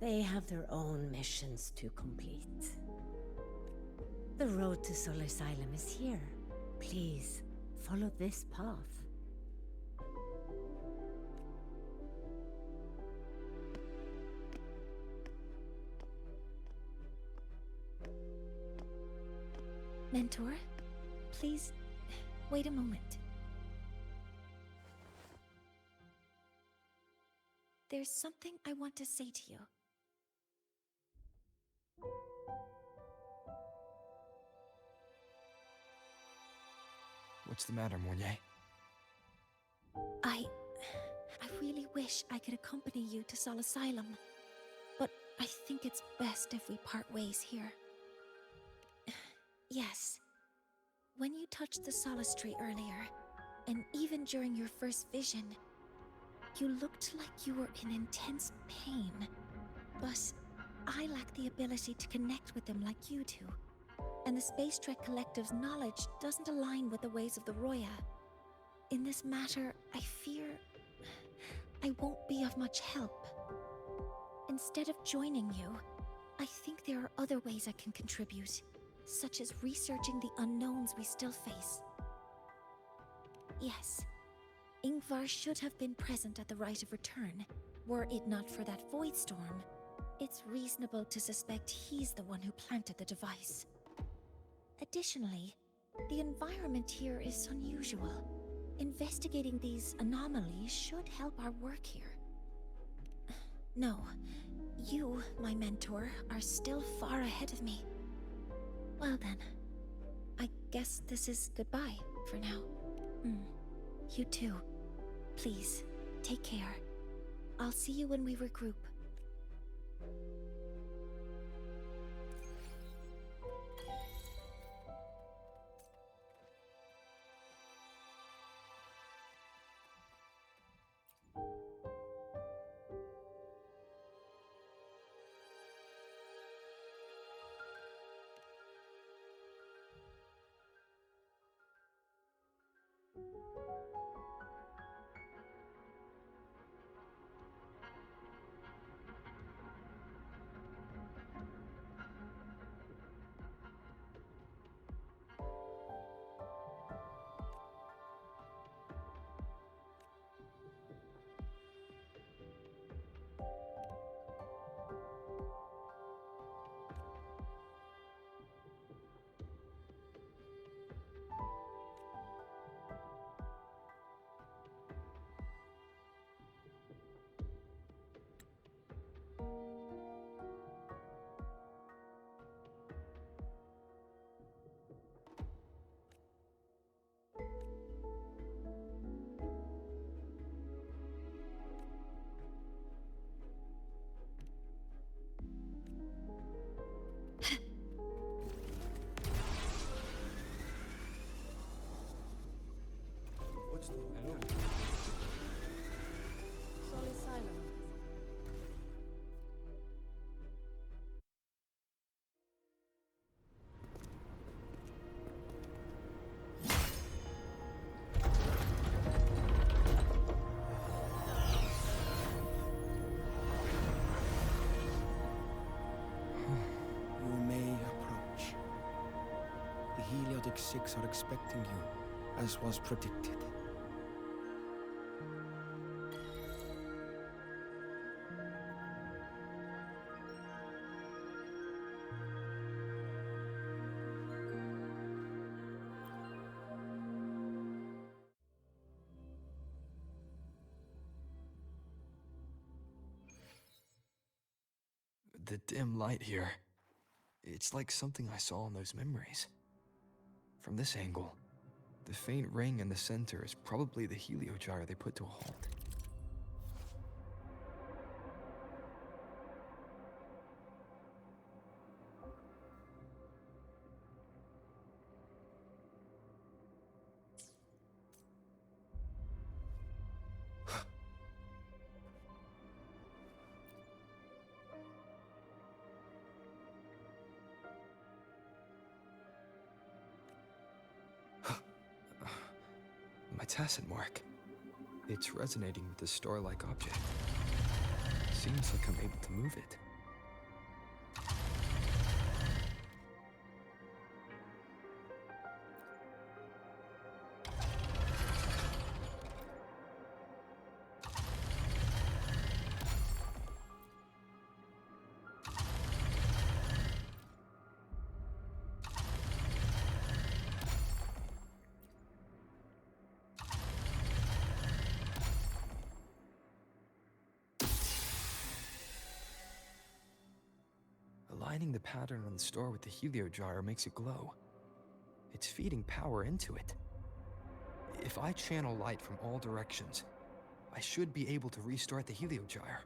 They have their own missions to complete. The road to Sol Asylum is here. Please, follow this path. Mentor, please wait a moment. There's something I want to say to you. What's the matter, Mornier? I really wish I could accompany you to Sol Asylum, but I think it's best if we part ways here. Yes, when you touched the Solace Tree earlier, and even during your first vision, you looked like you were in intense pain. But I lack the ability to connect with them like you do, and the Space Trek Collective's knowledge doesn't align with the ways of the Roya. In this matter, I fear I won't be of much help. Instead of joining you, I think there are other ways I can contribute, such as researching the unknowns we still face. Yes, Ingvar should have been present at the Rite of Return. Were it not for that void storm, it's reasonable to suspect he's the one who planted the device. Additionally, the environment here is unusual. Investigating these anomalies should help our work here. No, you, my mentor, are still far ahead of me. Well then, I guess this is goodbye for now. You too. Please, take care. I'll see you when we regroup. What's the Hello. Sol Asylum. You may approach. The Heliotic Six are expecting you, as was predicted. The dim light here. It's like something I saw in those memories. From this angle, the faint ring in the center is probably the heliogyre they put to a halt. My tacit mark. It's resonating with the star-like object. Seems like I'm able to move it. Aligning the pattern on the star with the heliogyre makes it glow. It's feeding power into it. If I channel light from all directions, I should be able to restart the heliogyre.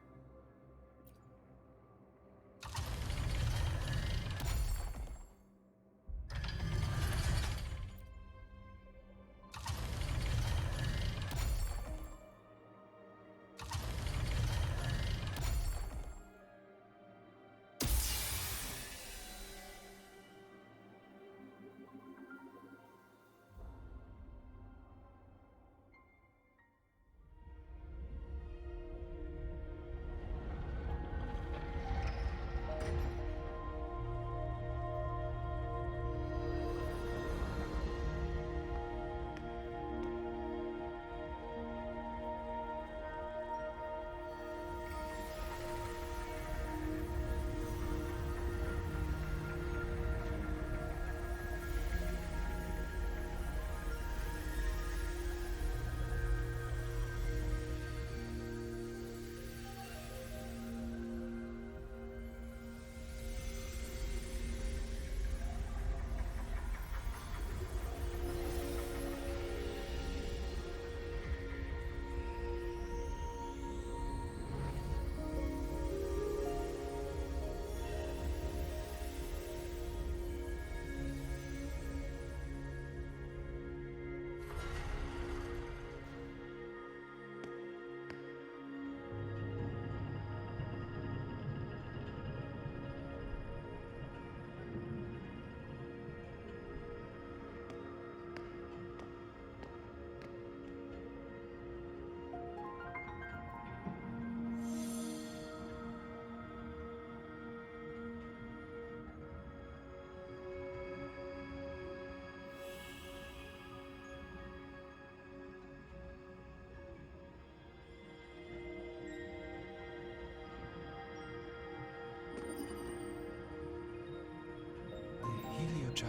Gyre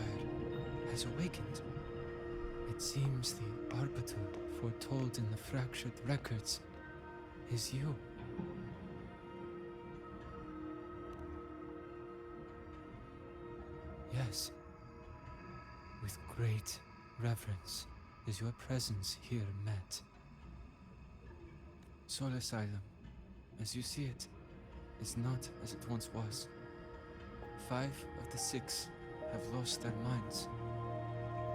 has awakened. It seems the Arbiter foretold in the fractured records is you. Yes. With great reverence is your presence here met. Soul Asylum, as you see it, is not as it once was. 5 of the 6 have lost their minds,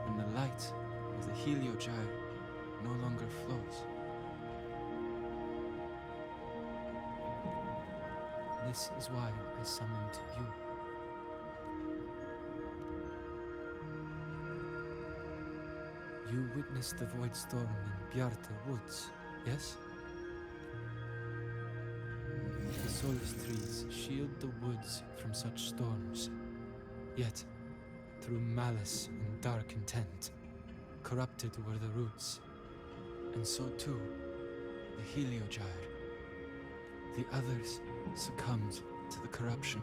and the light of the heliogyre no longer flows. This is why I summoned you. You witnessed the void storm in Bjarta Woods, yes? The Solus trees shield the woods from such storms, yet through malice and dark intent, corrupted were the roots, and so too the heliogyre. The others succumbed to the corruption.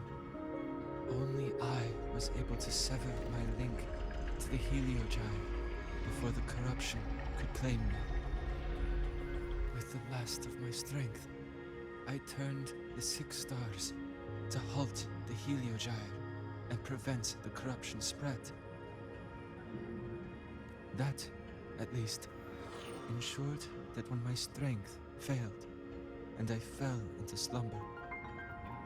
Only I was able to sever my link to the heliogyre before the corruption could claim me. With the last of my strength, I turned the 6 stars to halt the Heliogyre and prevent the corruption spread. That, at least, ensured that when my strength failed and I fell into slumber,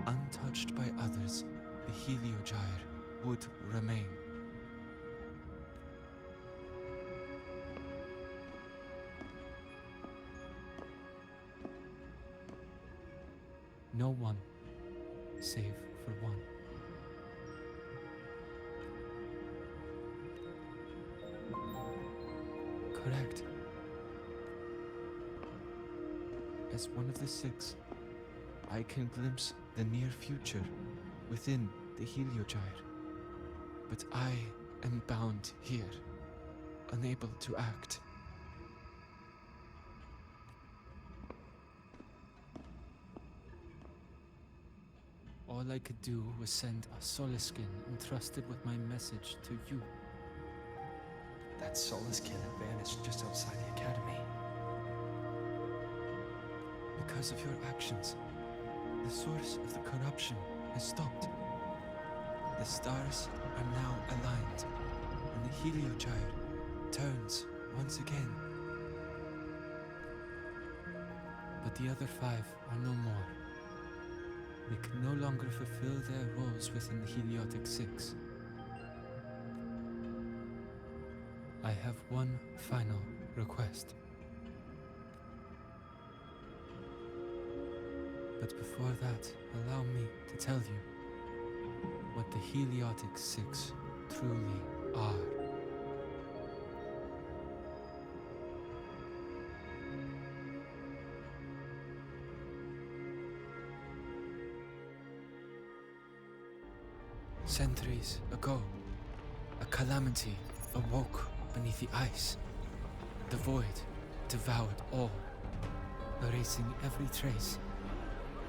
untouched by others, the Heliogyre would remain. No one, save for one. Correct. As one of the six, I can glimpse the near future within the Heliogyre. But I am bound here, unable to act. All I could do was send a Solaskin entrusted with my message to you. That Solaskin had vanished just outside the academy. Because of your actions, the source of the corruption has stopped. The stars are now aligned, and the Heliogyre turns once again. But the other five are no more. They can no longer fulfill their roles within the Heliotic Six. I have one final request. But before that, allow me to tell you what the Heliotic Six truly are. Centuries ago, a calamity awoke beneath the ice. The void devoured all, erasing every trace,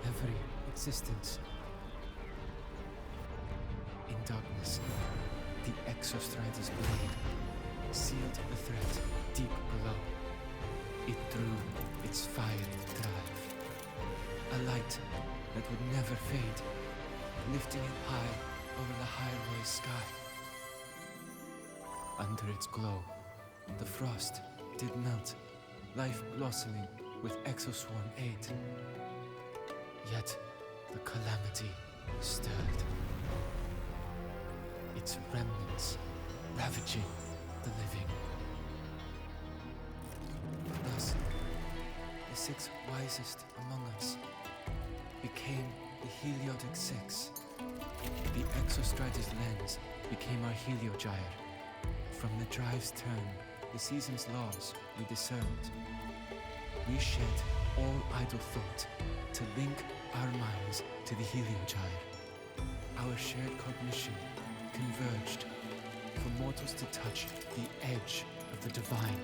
every existence. In darkness, the Exostrider's blade sealed the threat deep below. It drew its fiery drive, a light that would never fade, lifting it high over the Lahai-Roi sky. Under its glow, the frost did melt, life blossoming with Exoswarm aid. Yet, the calamity stirred. Its remnants ravaging the living. Thus, the six wisest among us became the Heliotic Six. The Exostrider's lens became our Heliogyre. From the drive's turn, the season's laws we discerned. We shed all idle thought to link our minds to the Heliogyre. Our shared cognition converged for mortals to touch the edge of the divine.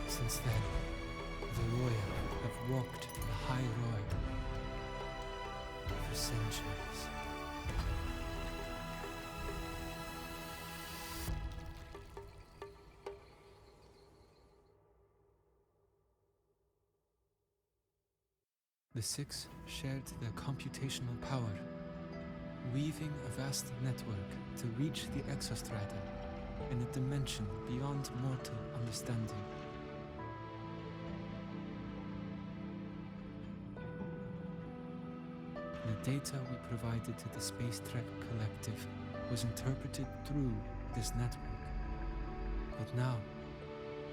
Since then, the Royal have walked Lahai-Roi for centuries. The six shared their computational power, weaving a vast network to reach the Exostrider in a dimension beyond mortal understanding. The data we provided to the Space Trek Collective was interpreted through this network. But now,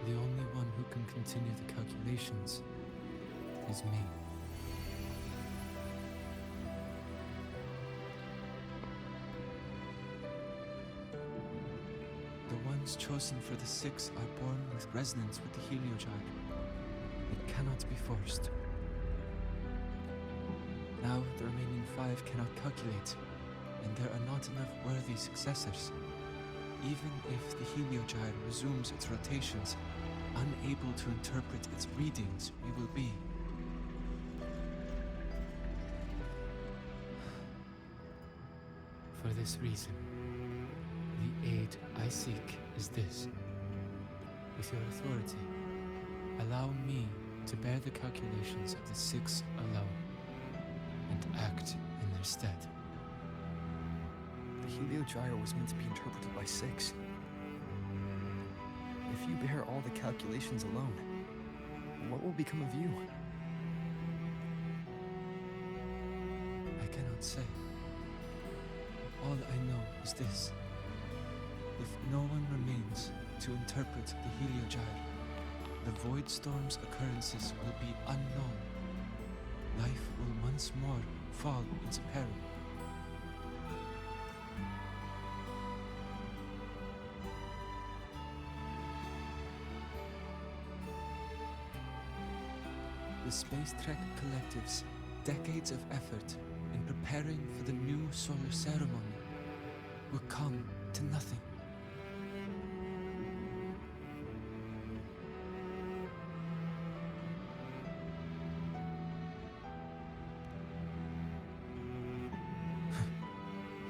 the only one who can continue the calculations is me. The ones chosen for the six are born with resonance with the Heliogyre. It cannot be forced. Now the remaining five cannot calculate, and there are not enough worthy successors. Even if the Heliogyre resumes its rotations, unable to interpret its readings, we will be. For this reason, the aid I seek is this. With your authority, allow me to bear the calculations of the six alone. and act in their stead. The Heliogyre was meant to be interpreted by 6. If you bear all the calculations alone, what will become of you? I cannot say. All I know is this. If no one remains to interpret the Heliogyre, the Void Storm's occurrences will be unknown. Life will once more fall into peril. The Space Trek Collective's decades of effort in preparing for the new solar ceremony will come to nothing.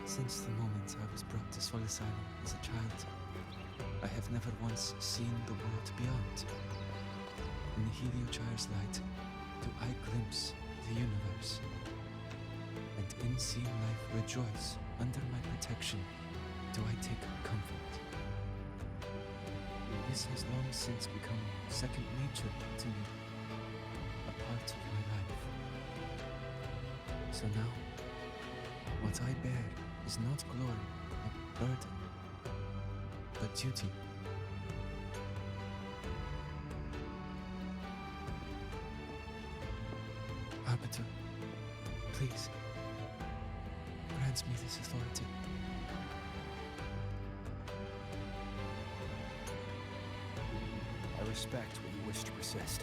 Since the moment I was brought to Sol Asylum as a child, I have never once seen the world beyond. In the Heliogyre's light, do I glimpse the universe, and in seeing life rejoice under my protection, do I take comfort. This has long since become second nature to me, a part of my life. So now, what I bear is not glory or burden, but duty. Arbiter, please, grant me this authority. I respect what you wish to persist.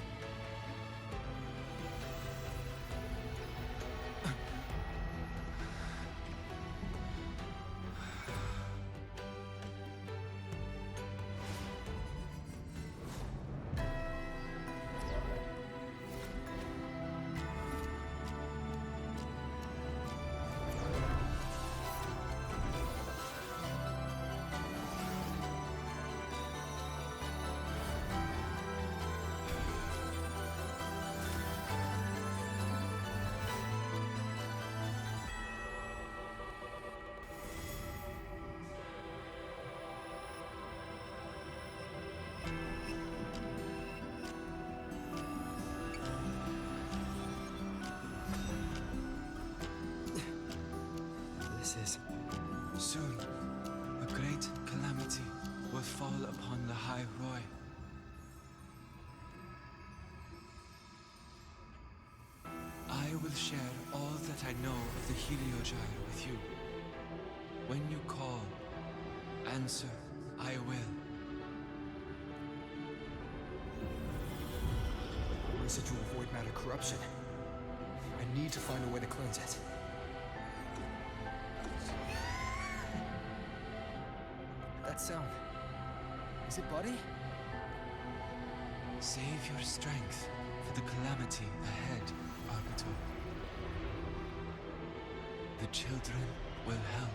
Soon, a great calamity will fall upon Lahai-Roi. I will share all that I know of the Heliogyre with you. When you call, answer, I will. Residual void matter corruption. I need to find a way to cleanse it. That sound. Is it Buddy? Save your strength for the calamity ahead, Arbiter. The children will help.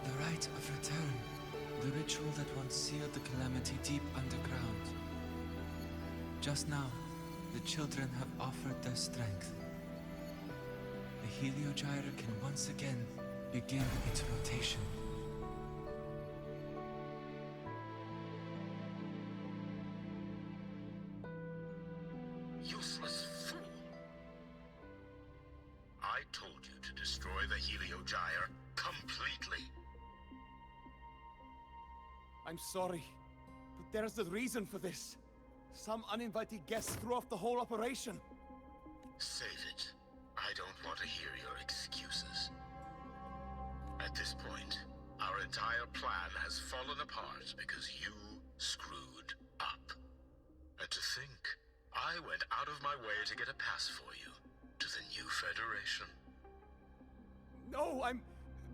The rite of return, the ritual that once sealed the calamity deep underground. Just now, the children have offered their strength. The Heliogyre can once again begin its rotation. useless fool. I told you to destroy the Heliogyre completely. I'm sorry, but there's a reason for this. Some uninvited guests threw off the whole operation. Save it. I don't want to hear your excuses. At this point, our entire plan has fallen apart because you screwed up. And to think, I went out of my way to get a pass for you to the new Federation. No, I'm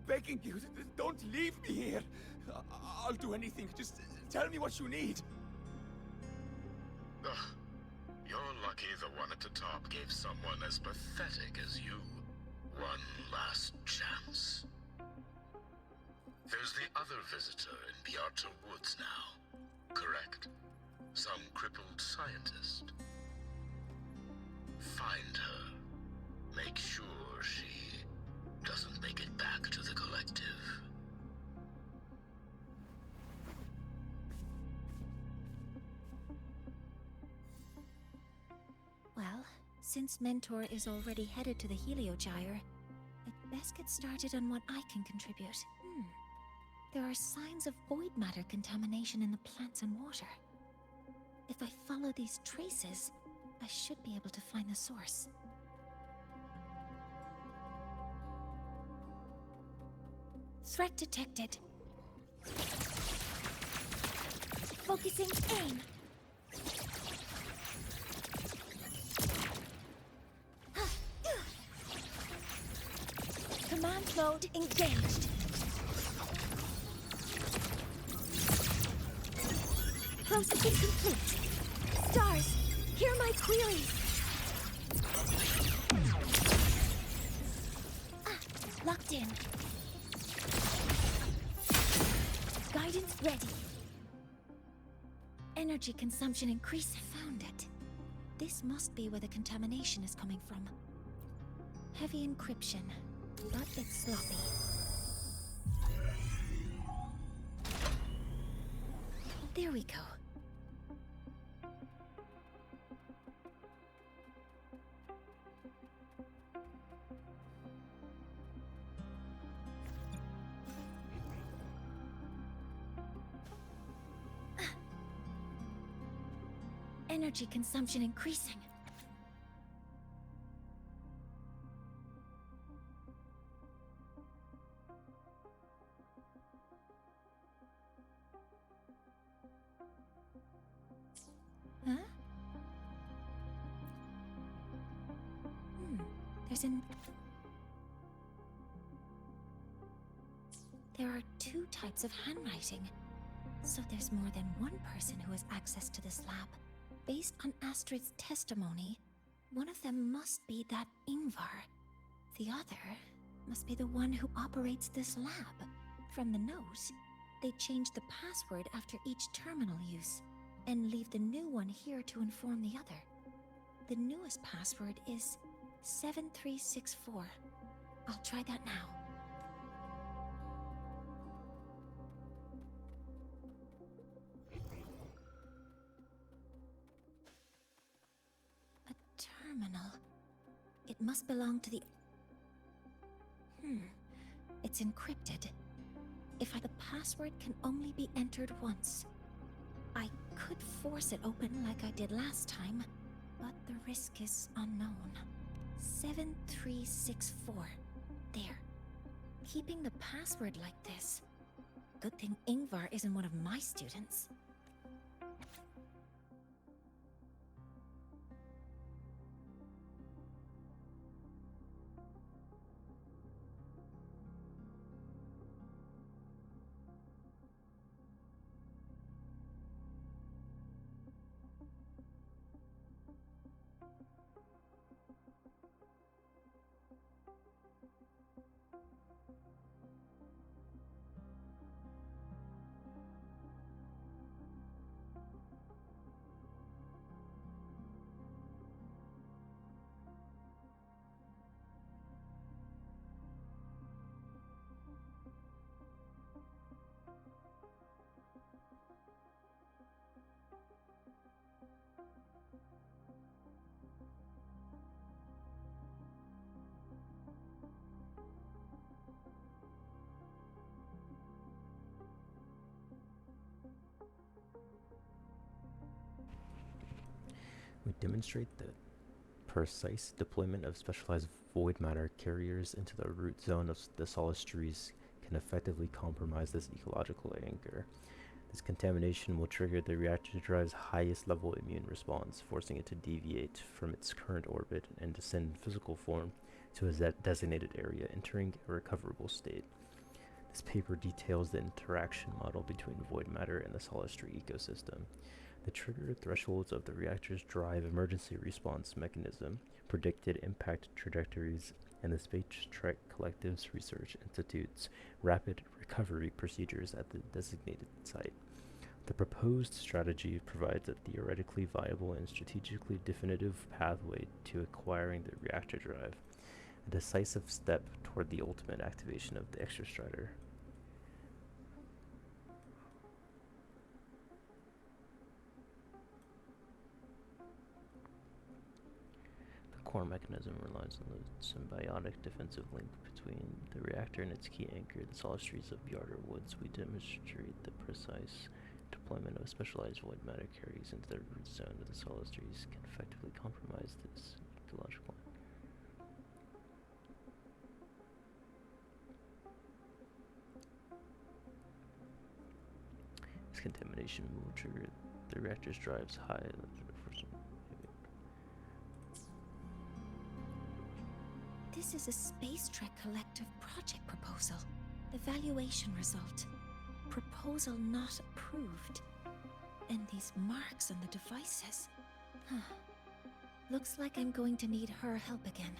begging you, don't leave me here. I'll do anything, just tell me what you need. Ugh. You're lucky the one at the top gave someone as pathetic as you one last chance. There's the other visitor in the Outer Woods now, correct? Some crippled scientist. Find her. Make sure she doesn't make it back to the collective. Well, since Mentor is already headed to the Heliogyre, I'd best get started on what I can contribute. There are signs of void matter contamination in the plants and water. If I follow these traces, I should be able to find the source. Threat detected. Focusing aim. Command mode engaged. Processing complete. Stars, hear my queries. Locked in. Guidance ready. Energy consumption increase. Found it. This must be where the contamination is coming from. Heavy encryption, but it's sloppy. There we go. Energy consumption increasing. Huh? There are two types of handwriting. So there's more than one person who has access to this lab. Based on Astrid's testimony, one of them must be that Ingvar. The other must be the one who operates this lab. From the note, they change the password after each terminal use, and leave the new one here to inform the other. The newest password is 7364. I'll try that now. A terminal. It must belong to the... It's encrypted. The password can only be entered once. I could force it open like I did last time, but the risk is unknown. 7364. There. Keeping the password like this. Good thing Ingvar isn't one of my students. We demonstrate the precise deployment of specialized void matter carriers into the root zone of the Solace trees can effectively compromise this ecological anchor. This contamination will trigger the reactor drive's highest level immune response, forcing it to deviate from its current orbit and descend in physical form to a designated area, entering a recoverable state. This paper details the interaction model between void matter and the Solace tree ecosystem. The trigger thresholds of the reactor's drive emergency response mechanism, predicted impact trajectories, and the Space Trek Collective's Research Institute's rapid recovery procedures at the designated site. The proposed strategy provides a theoretically viable and strategically definitive pathway to acquiring the reactor drive, a decisive step toward the ultimate activation of the extrastrider. The core mechanism relies on the symbiotic defensive link between the reactor and its key anchor, the Solace trees of Yarder Woods. We demonstrate the precise deployment of specialized void matter carries into the root zone of the Solace trees can effectively compromise this ecological. This contamination will trigger the reactor's drives high. This is a Space Trek Collective project proposal. Evaluation result. Proposal not approved. And these marks on the devices. Looks like I'm going to need her help again.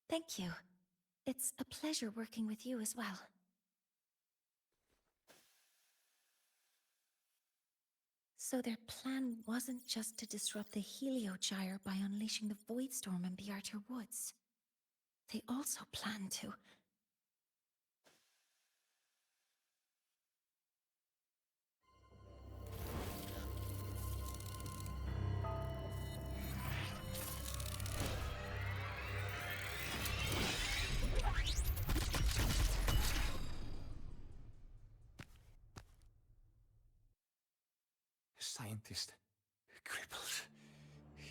Thank you. It's a pleasure working with you as well. So their plan wasn't just to disrupt the Heliogyre by unleashing the Voidstorm in Bjartur Woods. They also planned to... Scientist, crippled.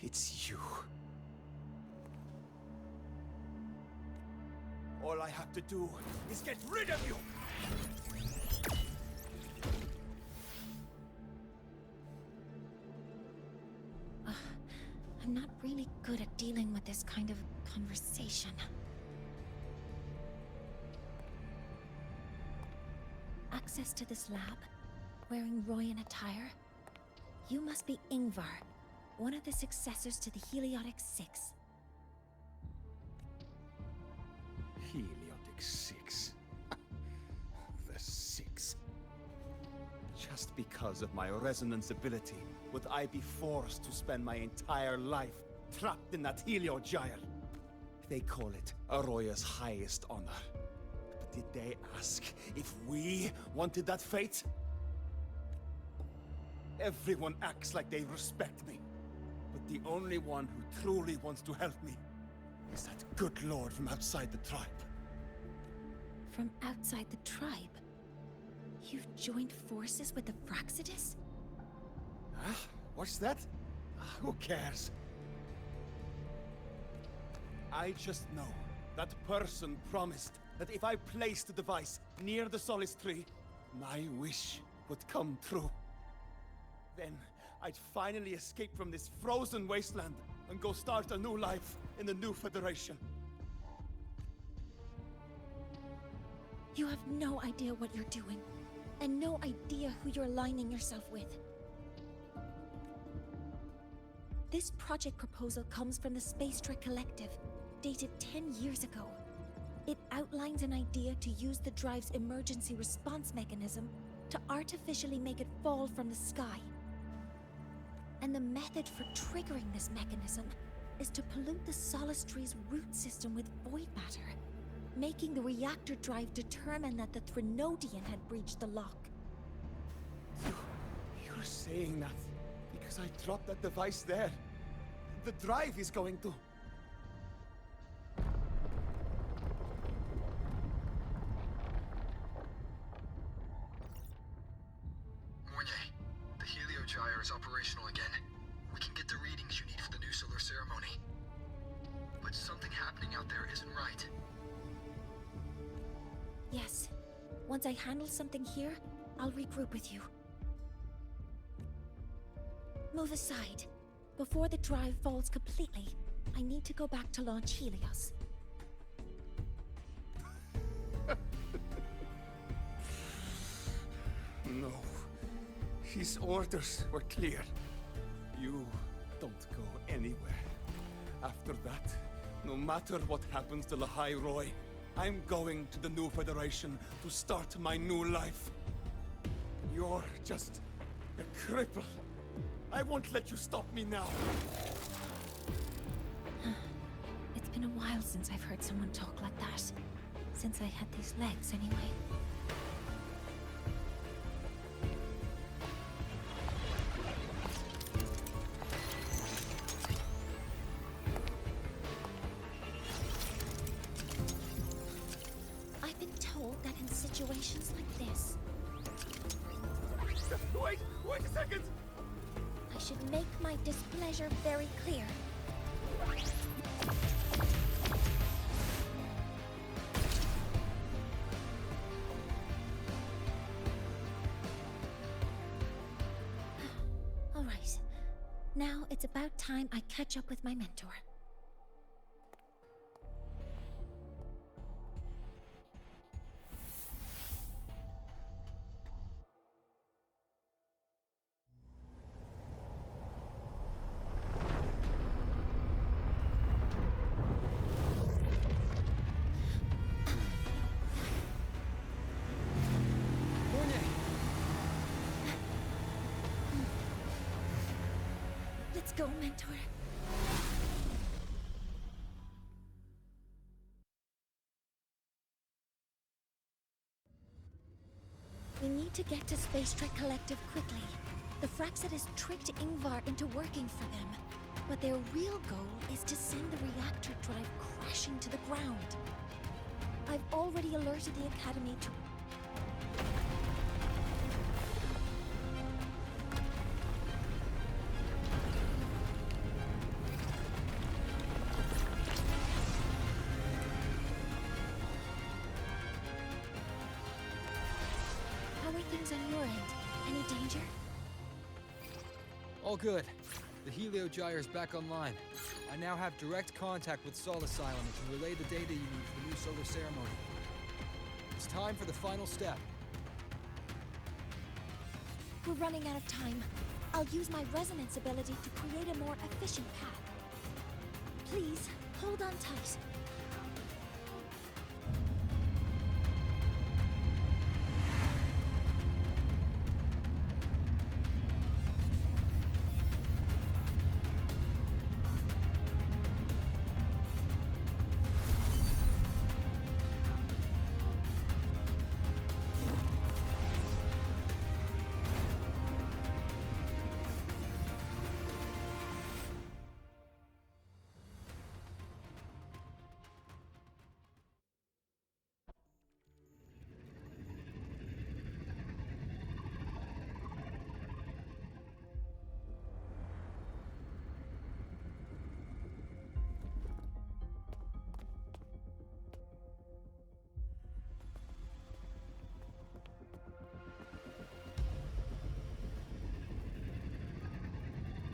It's you. All I have to do is get rid of you! I'm not really good at dealing with this kind of conversation. Access to this lab? Wearing Royan attire? You must be Ingvar, one of the successors to the Heliotic Six. Heliotic Six. The Six. Just because of my resonance ability, would I be forced to spend my entire life trapped in that Heliogyre? They call it Aroya's highest honor. But did they ask if we wanted that fate? Everyone acts like they respect me. But the only one who truly wants to help me is that good lord from outside the tribe. From outside the tribe? You've joined forces with the Fraxidus? Huh? What's that? Who cares? I just know that person promised that if I placed the device near the Solace tree, my wish would come true. Then I'd finally escape from this frozen wasteland and go start a new life in the new Federation. You have no idea what you're doing, and no idea who you're aligning yourself with. This project proposal comes from the Space Trek Collective, dated 10 years ago. It outlines an idea to use the drive's emergency response mechanism to artificially make it fall from the sky. And the method for triggering this mechanism is to pollute the Solace tree's root system with void matter, making the reactor drive determine that the Threnodian had breached the lock. You're saying that because I dropped that device there. The drive is going to... Mornier, the Heliogyre is operational again. We can get the readings you need for the new solar ceremony. But something happening out there isn't right. Yes. Once I handle something here, I'll regroup with you. Move aside. Before the drive falls completely, I need to go back to launch Helios. No. His orders were clear. You don't go anywhere. After that, no matter what happens to Lahai-Roi, I'm going to the new Federation to start my new life. You're just a cripple. I won't let you stop me now. It's been a while since I've heard someone talk like that. Since I had these legs, anyway. I've been told that in situations like this... Wait a second! I should make my displeasure very clear. All right. Now it's about time I catch up with my mentor. Let's go, mentor. We need to get to Space Trek Collective quickly. The Fraxid has tricked Ingvar into working for them. But their real goal is to send the reactor drive crashing to the ground. I've already alerted the Academy to... How are things on your end? Any danger? All good. The Heliogyre is back online. I now have direct contact with Sol Asylum and can relay the data you need for the new solar ceremony. It's time for the final step. We're running out of time. I'll use my resonance ability to create a more efficient path. Please, hold on tight.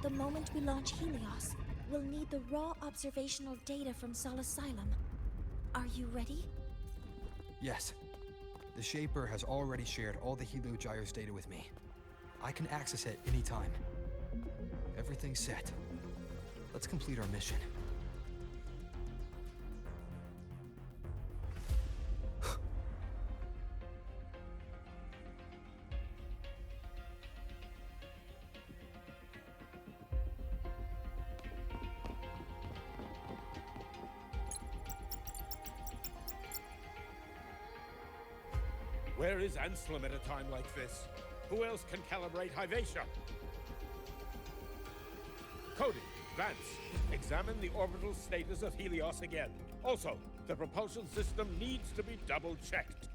The moment we launch Helios, we'll need the raw observational data from Sol Asylum. Are you ready? Yes. The Shaper has already shared all the Heliogyre's data with me. I can access it anytime. Everything's set. Let's complete our mission. Where is Anselm at a time like this? Who else can calibrate Hyvatia? Cody, Vance, examine the orbital status of Helios again. Also, the propulsion system needs to be double-checked.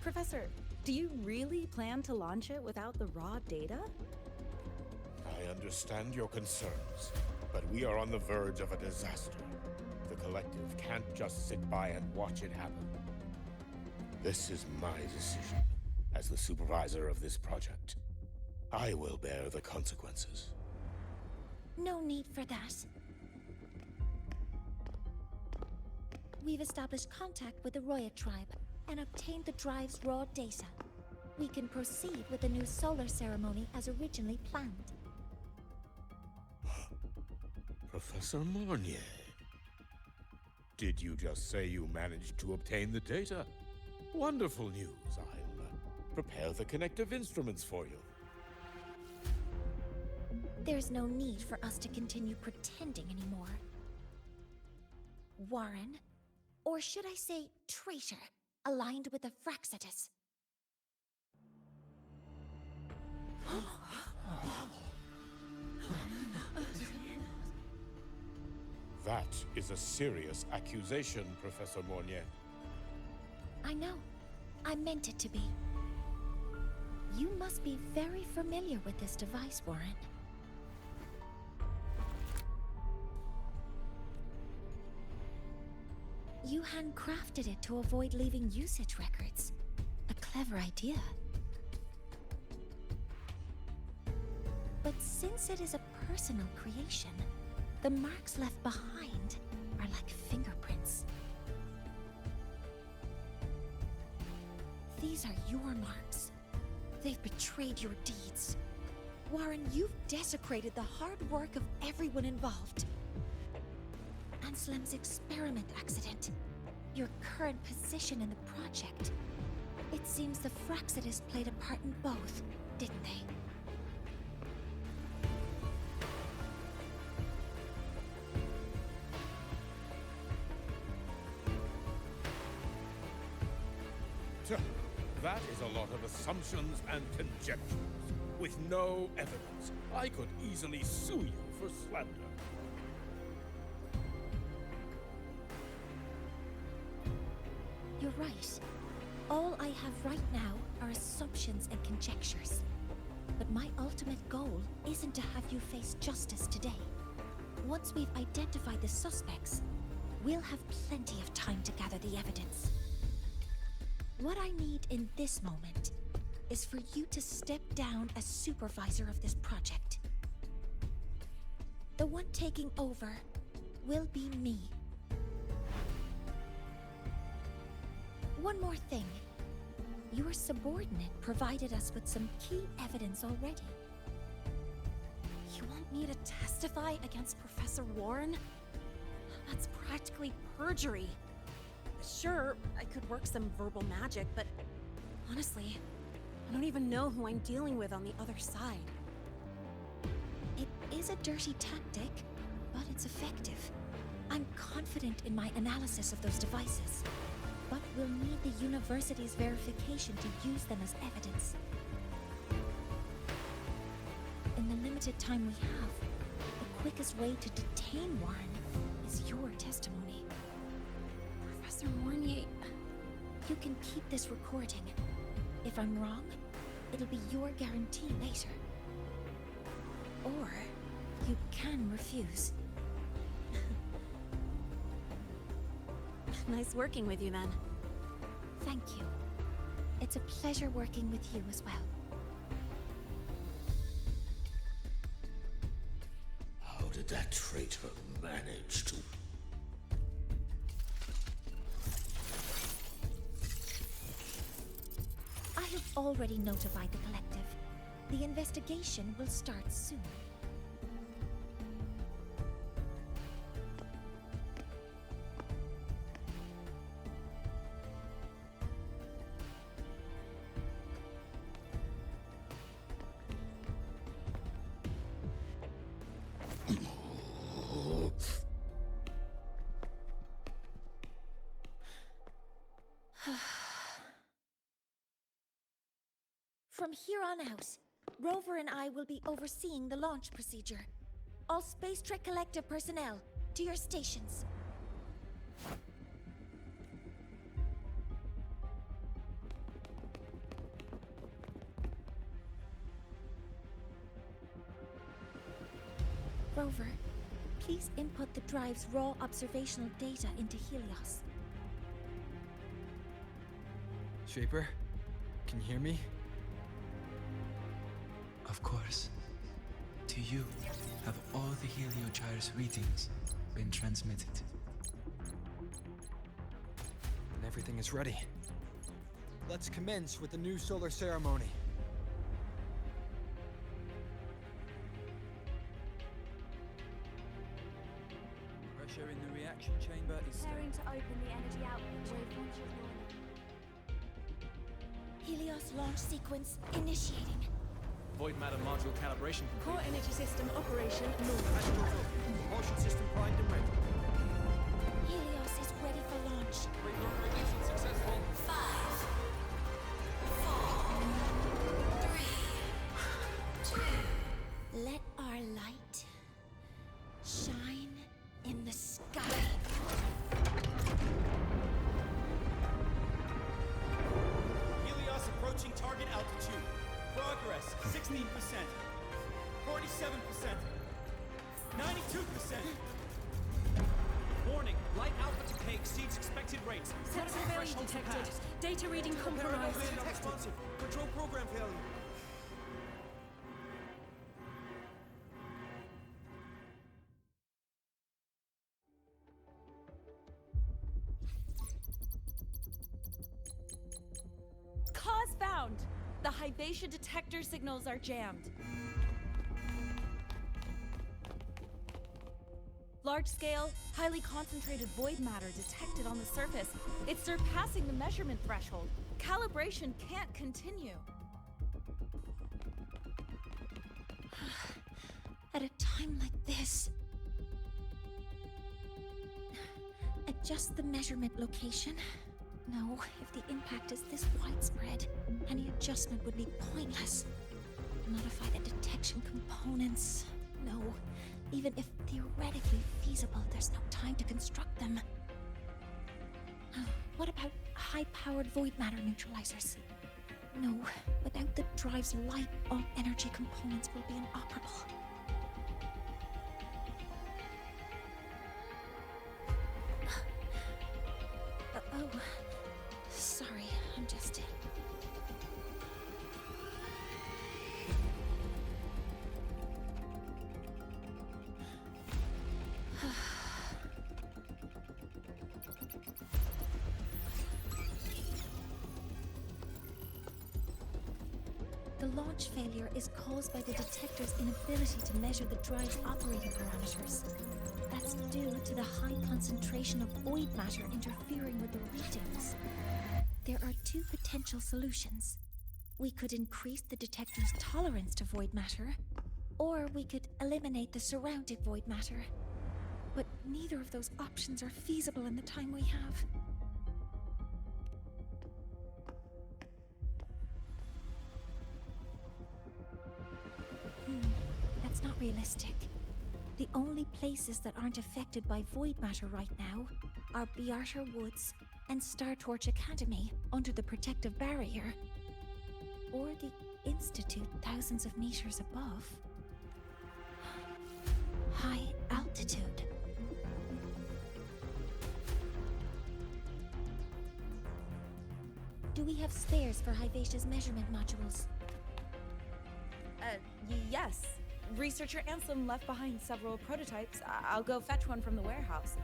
Professor, Do you really plan to launch it without the raw data? I understand your concerns, but we are on the verge of a disaster. The collective can't just sit by and watch it happen. This is my decision as the supervisor of this project. I will bear the consequences. No need for that. We've established contact with the Roya tribe and obtained the drive's raw data. We can proceed with the new solar ceremony as originally planned. Professor Mornier. Did you just say you managed to obtain the data? Wonderful news. I'll prepare the connective instruments for you. There's no need for us to continue pretending anymore. Warren, or should I say traitor, aligned with the Fraxitus. That is a serious accusation, Professor Mornier. I know. I meant it to be. You must be very familiar with this device, Warren. You handcrafted it to avoid leaving usage records. A clever idea. But since it is a personal creation, the marks left behind are like fingerprints. These are your marks. They've betrayed your deeds. Warren, you've desecrated the hard work of everyone involved. Anslem's experiment accident. Your current position in the project. It seems the Fraxitus played a part in both, didn't they? That is a lot of assumptions and conjectures. With no evidence, I could easily sue you for slander. You're right. All I have right now are assumptions and conjectures. But my ultimate goal isn't to have you face justice today. Once we've identified the suspects, we'll have plenty of time to gather the evidence. What I need in this moment is for you to step down as supervisor of this project. The one taking over will be me. One more thing. Your subordinate provided us with some key evidence already. You want me to testify against Professor Warren? That's practically perjury. Sure, I could work some verbal magic, but honestly, I don't even know who I'm dealing with on the other side. It is a dirty tactic, but it's effective. I'm confident in my analysis of those devices, but we'll need the university's verification to use them as evidence. In the limited time we have, the quickest way to detain Warren is your testimony. Professor Mornier... You can keep this recording. If I'm wrong, it'll be your guarantee later. Or you can refuse. Nice working with you then. Thank you. It's a pleasure working with you as well. How did that traitor manage to... I have already notified the collective. The investigation will start soon. From here on out, Rover and I will be overseeing the launch procedure. All Space Trek Collective personnel, to your stations. drives raw observational data into Helios. Shaper, can you hear me? Of course. To you, have all the Heliogyre's readings been transmitted? And everything is ready. Let's commence with the new solar ceremony. Pressure in the reaction chamber is Preparing to open the energy output waveform. Helios launch sequence initiating. Void matter module calibration complete. Core energy system operation normal. Propulsion system primed and ready. Helios is ready for launch. Reconfiguration successful. 5, 4, 3, 2. Let our light shine in the sky. Helios approaching target altitude. Progress 16%. 47%. 92%. Warning, light output decay exceeds expected rates. Critical Critical failure threshold detected. surpassed. Data reading compromised. Responsive. Control program failure. Cause found! The Hypatia detector signals are jammed. Large-scale, highly concentrated void matter detected on the surface. It's surpassing the measurement threshold. Calibration can't continue. At a time like this, adjust the measurement location. No, if the impact is this widespread, any adjustment would be pointless. Modify the detection components. No, even if theoretically feasible, there's no time to construct them. What about high-powered void matter neutralizers? No, without the drive's light, all energy components will be inoperable. Oh, sorry, I'm just... The launch failure is caused by the detector's inability to measure the drive's operating parameters. That's due to the high concentration of void matter interfering with the readings. There are two potential solutions. We could increase the detector's tolerance to void matter, or we could eliminate the surrounding void matter. But neither of those options are feasible in the time we have. That's not realistic. The only places that aren't affected by void matter right now are Bearter Woods and Star Torch Academy under the protective barrier. Or the Institute thousands of meters above. High altitude. Do we have spares for Hypatia's measurement modules? Yes. Researcher Ansem left behind several prototypes. I'll go fetch one from the warehouse.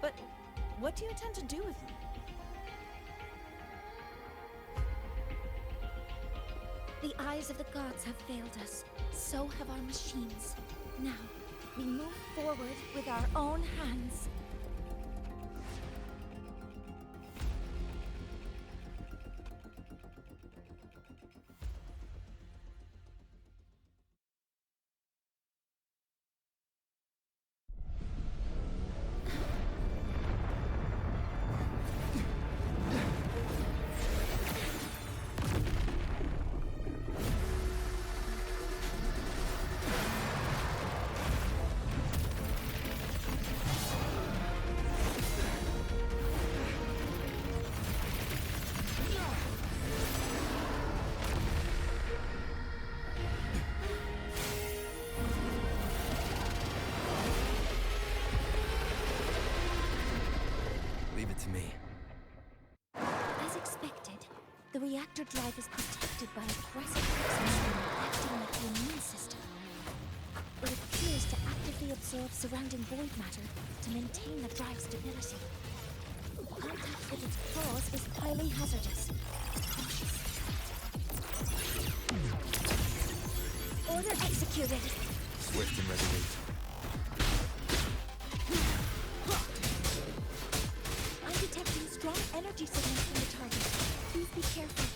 But what do you intend to do with them? The eyes of the gods have failed us. So have our machines. Now, we move forward with our own hands. Give it to me. As expected, the reactor drive is protected by aggressive toxins acting like the immune system. It appears to actively absorb surrounding void matter to maintain the drive's stability. Contact with its claws is highly hazardous. Cautious. Order executed. Swift and resolute. I'm detecting strong energy signals from the target. Please be careful.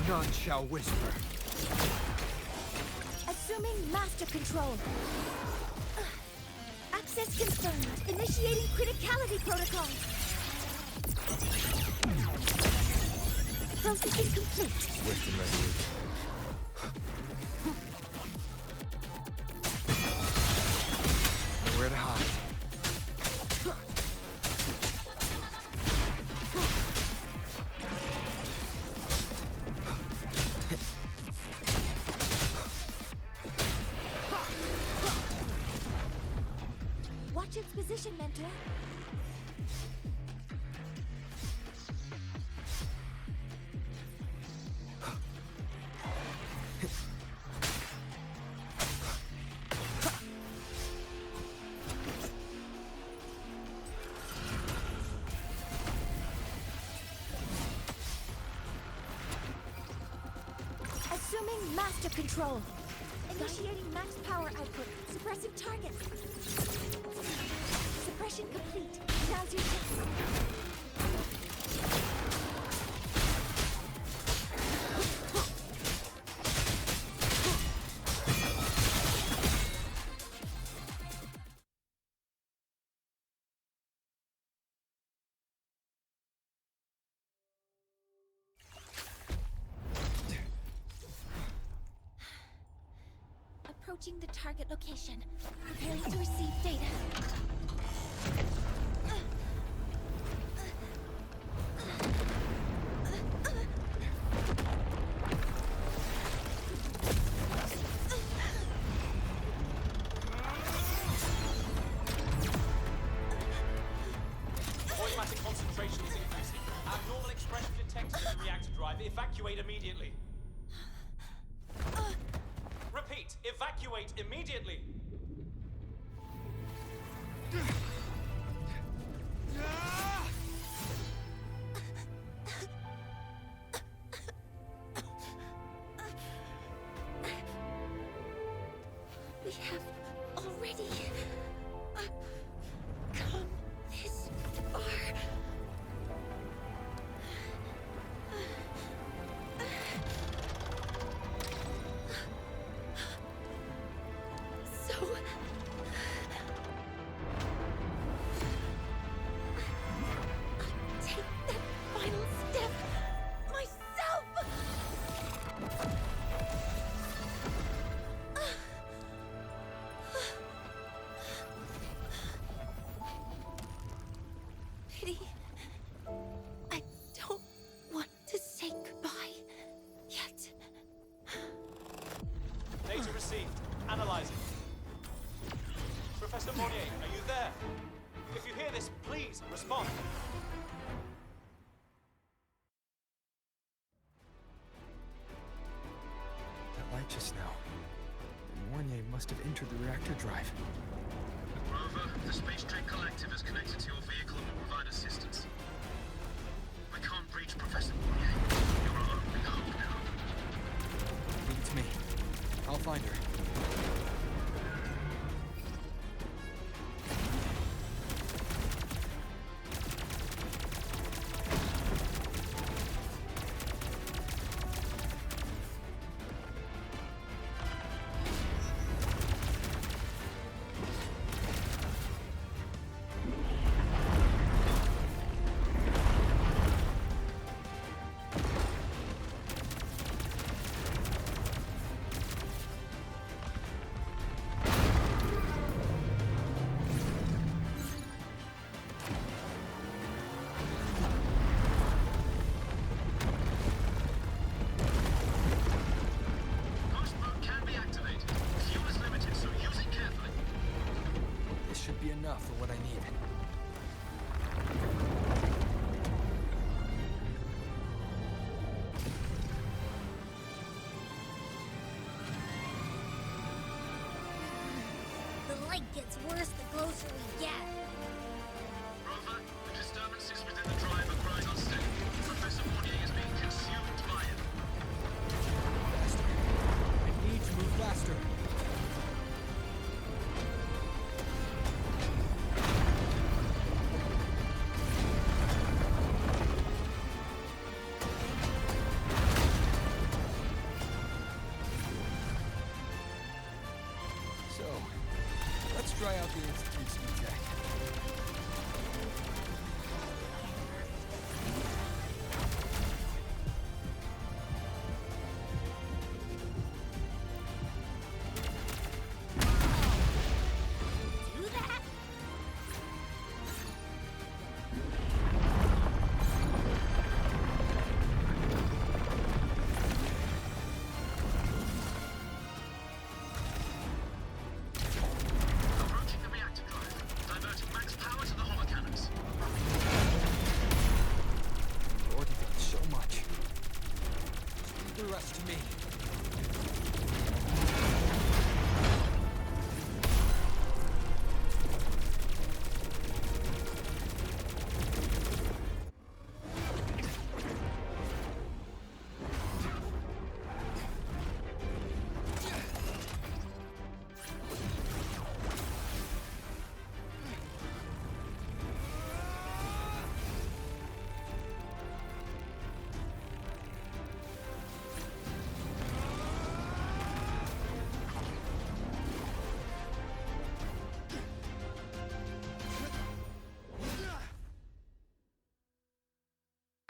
None shall whisper. Assuming master control. Access confirmed. Initiating criticality protocol. Processing complete. Swift and resolute. Nowhere to hide. Watch its position, Mentor. Assuming master control. Initiating max power output. Suppressing target. Suppression complete. Now's your chance. Approaching the target location. Preparing to receive data. Void matter concentration is increasing. Abnormal expression detected in the reactor drive. Evacuate immediately. Repeat, evacuate immediately. We have already come this far. So I'll take that final step myself. Pity. I don't want to say goodbye yet. Data received. Analyzing. Professor Monnier, are you there? If you hear this, please respond. That light just now. Mornier must have entered the reactor drive. Rover, the Space Trek Collective is connected to your vehicle and will provide assistance. We can't reach Professor Monnier. You're our only hope now. Leave it to me. I'll find her. light gets worse the closer we get. Rover, the disturbances within the drive are growing unsteady. Professor Mornier is being consumed by it. Faster. I need to move faster. So, let's try out the Institute's new tech. Do that? Approaching the reactor drive, diverting max power to the holocannons. You've already done so much. Just leave the rest to me.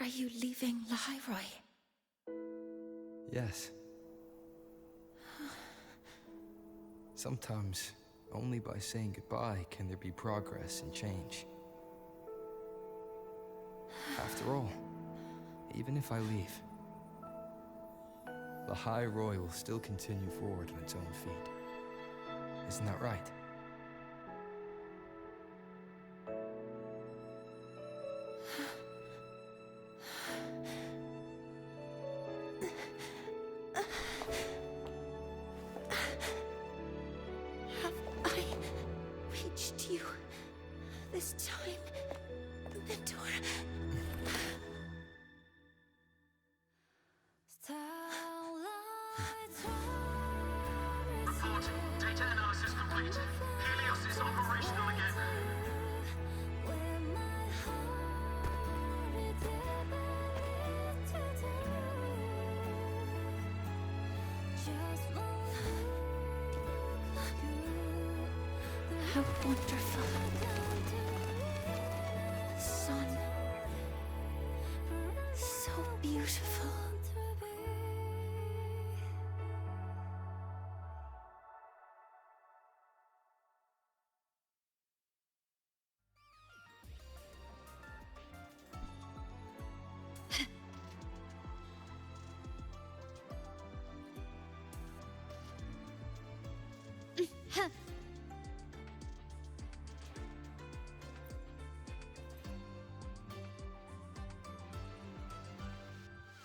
Are you leaving Lahai-Roi? Yes. Sometimes, only by saying goodbye can there be progress and change. After all, even if I leave, Lahai-Roi will still continue forward on its own feet. Isn't that right? Have I reached you this time, Mentor? Reporting. Data analysis complete. Helios is operational again. How wonderful. Sun. So beautiful.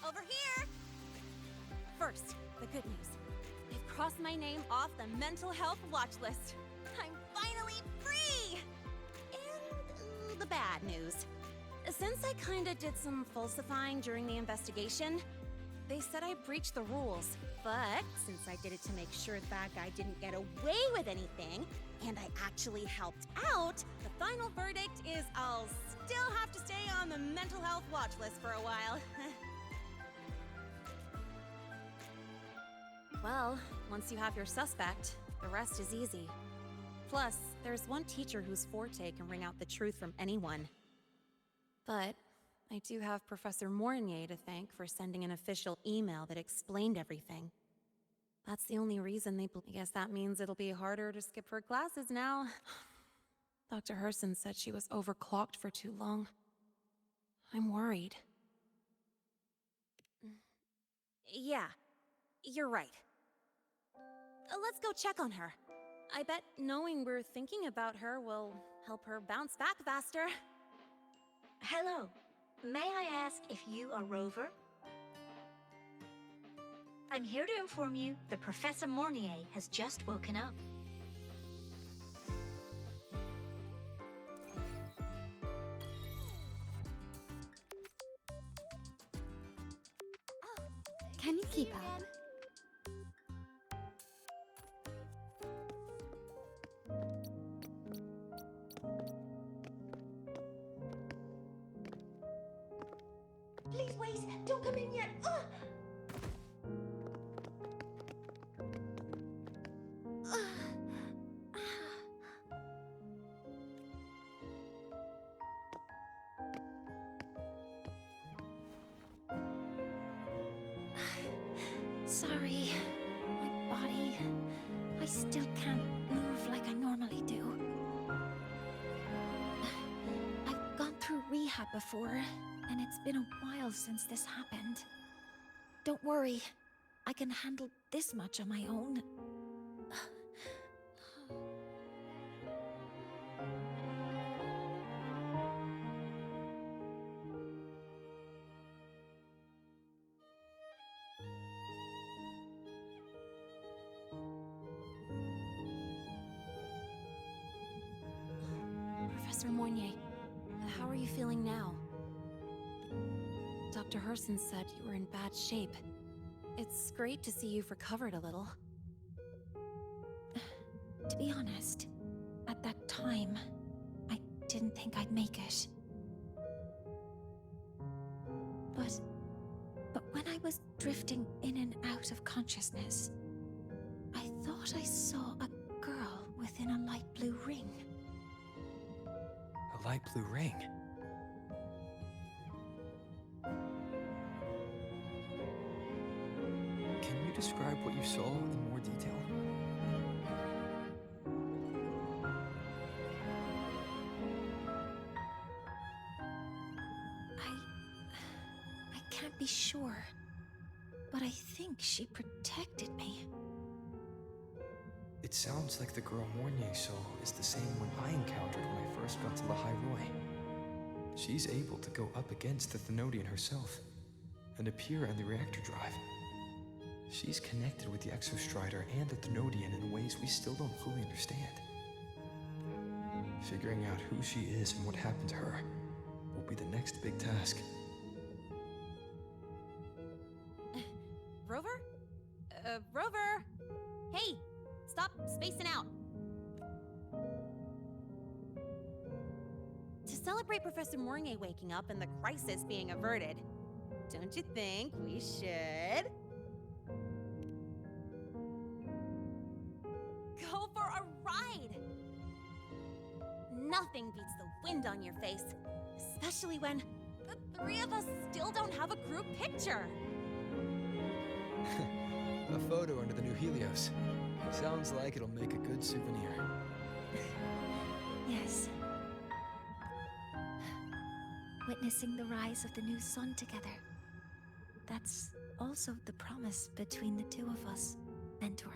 Over here! First, the good news. They've crossed my name off the mental health watch list. I'm finally free! And the bad news. Since I kinda did some falsifying during the investigation, they said I breached the rules. But since I did it to make sure the bad guy didn't get away with anything, and I actually helped out, the final verdict is I'll still have to stay on the mental health watch list for a while. Well, once you have your suspect, the rest is easy. Plus, there's one teacher whose forte can wring out the truth from anyone. But I do have Professor Mornier to thank for sending an official email that explained everything. That's the only reason I guess that means it'll be harder to skip her classes now. Dr. Herson said she was overclocked for too long. I'm worried. Yeah, you're right. Let's go check on her. I bet knowing we're thinking about her will help her bounce back faster. Hello. May I ask if you are Rover? I'm here to inform you that Professor Mornier has just woken up. Can you keep up? Please wait! Don't come in yet! Sorry, my body. I still can't move like I normally do. I've gone through rehab before, and it's been a while since this happened. Don't worry, I can handle this much on my own. Professor Moynier, how are you feeling now? Dr. Herson said you were in bad shape. It's great to see you've recovered a little. To be honest, at that time, I didn't think I'd make it. But when I was drifting in and out of consciousness, I thought I saw a girl within a light blue ring. A light blue ring? Can you describe what you saw in more detail? I can't be sure, but I think she protected me. It sounds like the girl Mornier saw is the same one I encountered when I first got to Lahai-Roi. She's able to go up against the Thenodian herself and appear in the reactor drive. She's connected with the Exostrider and the Thenodian in ways we still don't fully understand. Figuring out who she is and what happened to her will be the next big task. Rover? Rover! Hey! Stop spacing out! To celebrate Professor Moynier waking up and the crisis being averted, don't you think we should go for a ride? Nothing beats the wind on your face, especially when the three of us still don't have a group picture. A photo under the new Helios. Sounds like it'll make a good souvenir. Yes. Witnessing the rise of the new sun together. That's also the promise between the two of us, Mentor.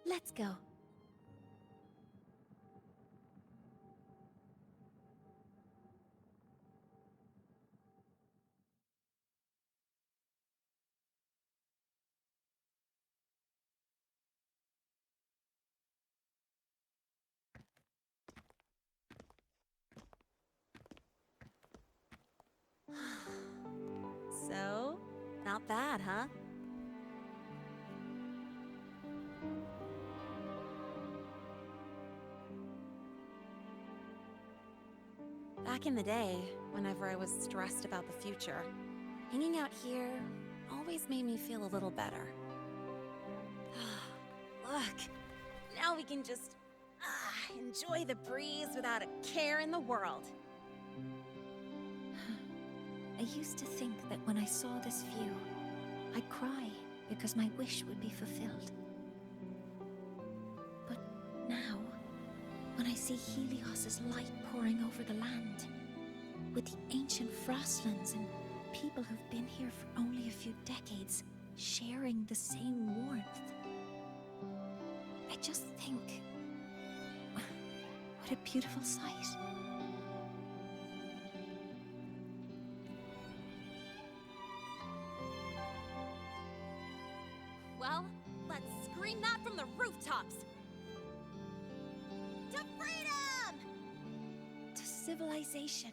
Let's go. So, not bad, huh? Back in the day, whenever I was stressed about the future, hanging out here always made me feel a little better. Look, now we can just enjoy the breeze without a care in the world. I used to think that when I saw this view, I'd cry because my wish would be fulfilled. But now, when I see Helios's light pouring over the land, with the ancient frostlands and people who've been here for only a few decades sharing the same warmth, I just think, what a beautiful sight. Well, let's scream scream that from the rooftops! To freedom! To civilization.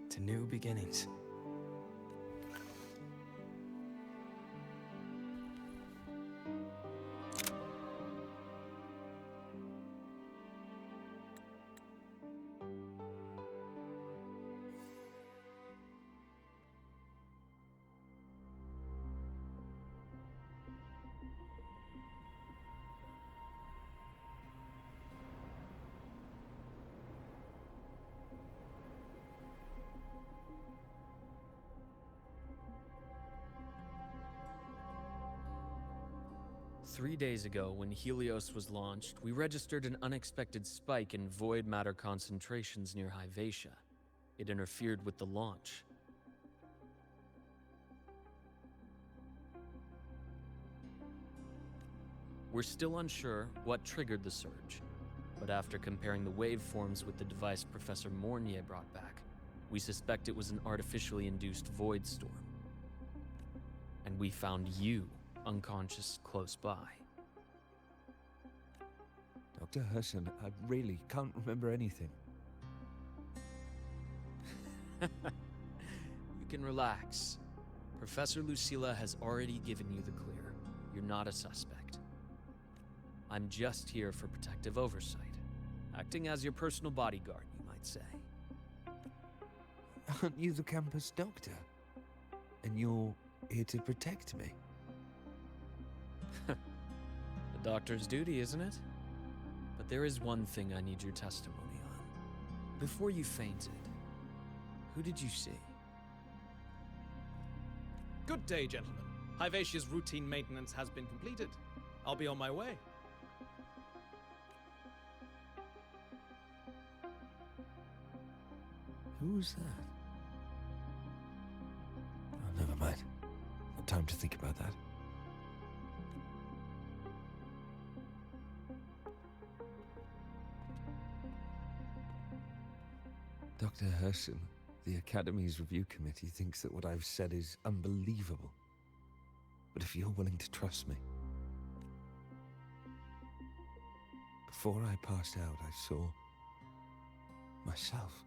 To new beginnings. Three days ago, when Helios was launched, we registered an unexpected spike in void matter concentrations near Hyvatia. It interfered with the launch. We're still unsure what triggered the surge, but after comparing the waveforms with the device Professor Mornier brought back, we suspect it was an artificially induced void storm. And we found you unconscious close by. Dr. Herson, I really can't remember anything. You can relax. Professor Lucilla has already given you the clear. You're not a suspect. I'm just here for protective oversight. Acting as your personal bodyguard, you might say. Aren't you the campus doctor? And you're here to protect me? The doctor's duty, isn't it? But there is one thing I need your testimony on. Before you fainted, who did you see? Good day, gentlemen. Hyvatia's routine maintenance has been completed. I'll be on my way. Who's that? Oh, never mind. No time to think about that. Dr. Herson, the Academy's review committee thinks that what I've said is unbelievable. But if you're willing to trust me... Before I passed out, I saw... myself.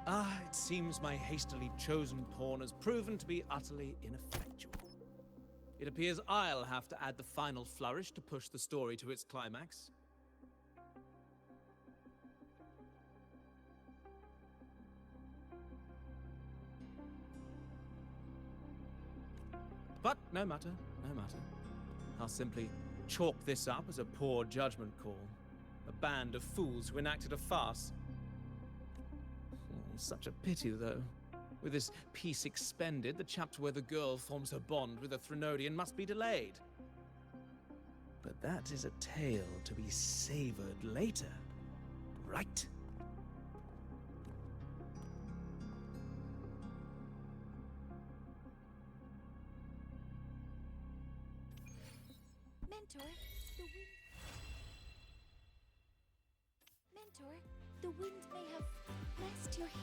It seems my hastily chosen pawn has proven to be utterly ineffectual. It appears I'll have to add the final flourish to push the story to its climax. But no matter, no matter. I'll simply chalk this up as a poor judgment call. A band of fools who enacted a farce. Such a pity, though. With this piece expended, the chapter where the girl forms her bond with a Threnodian must be delayed. But that is a tale to be savored later, right? Mentor, the wind may have messed your hair.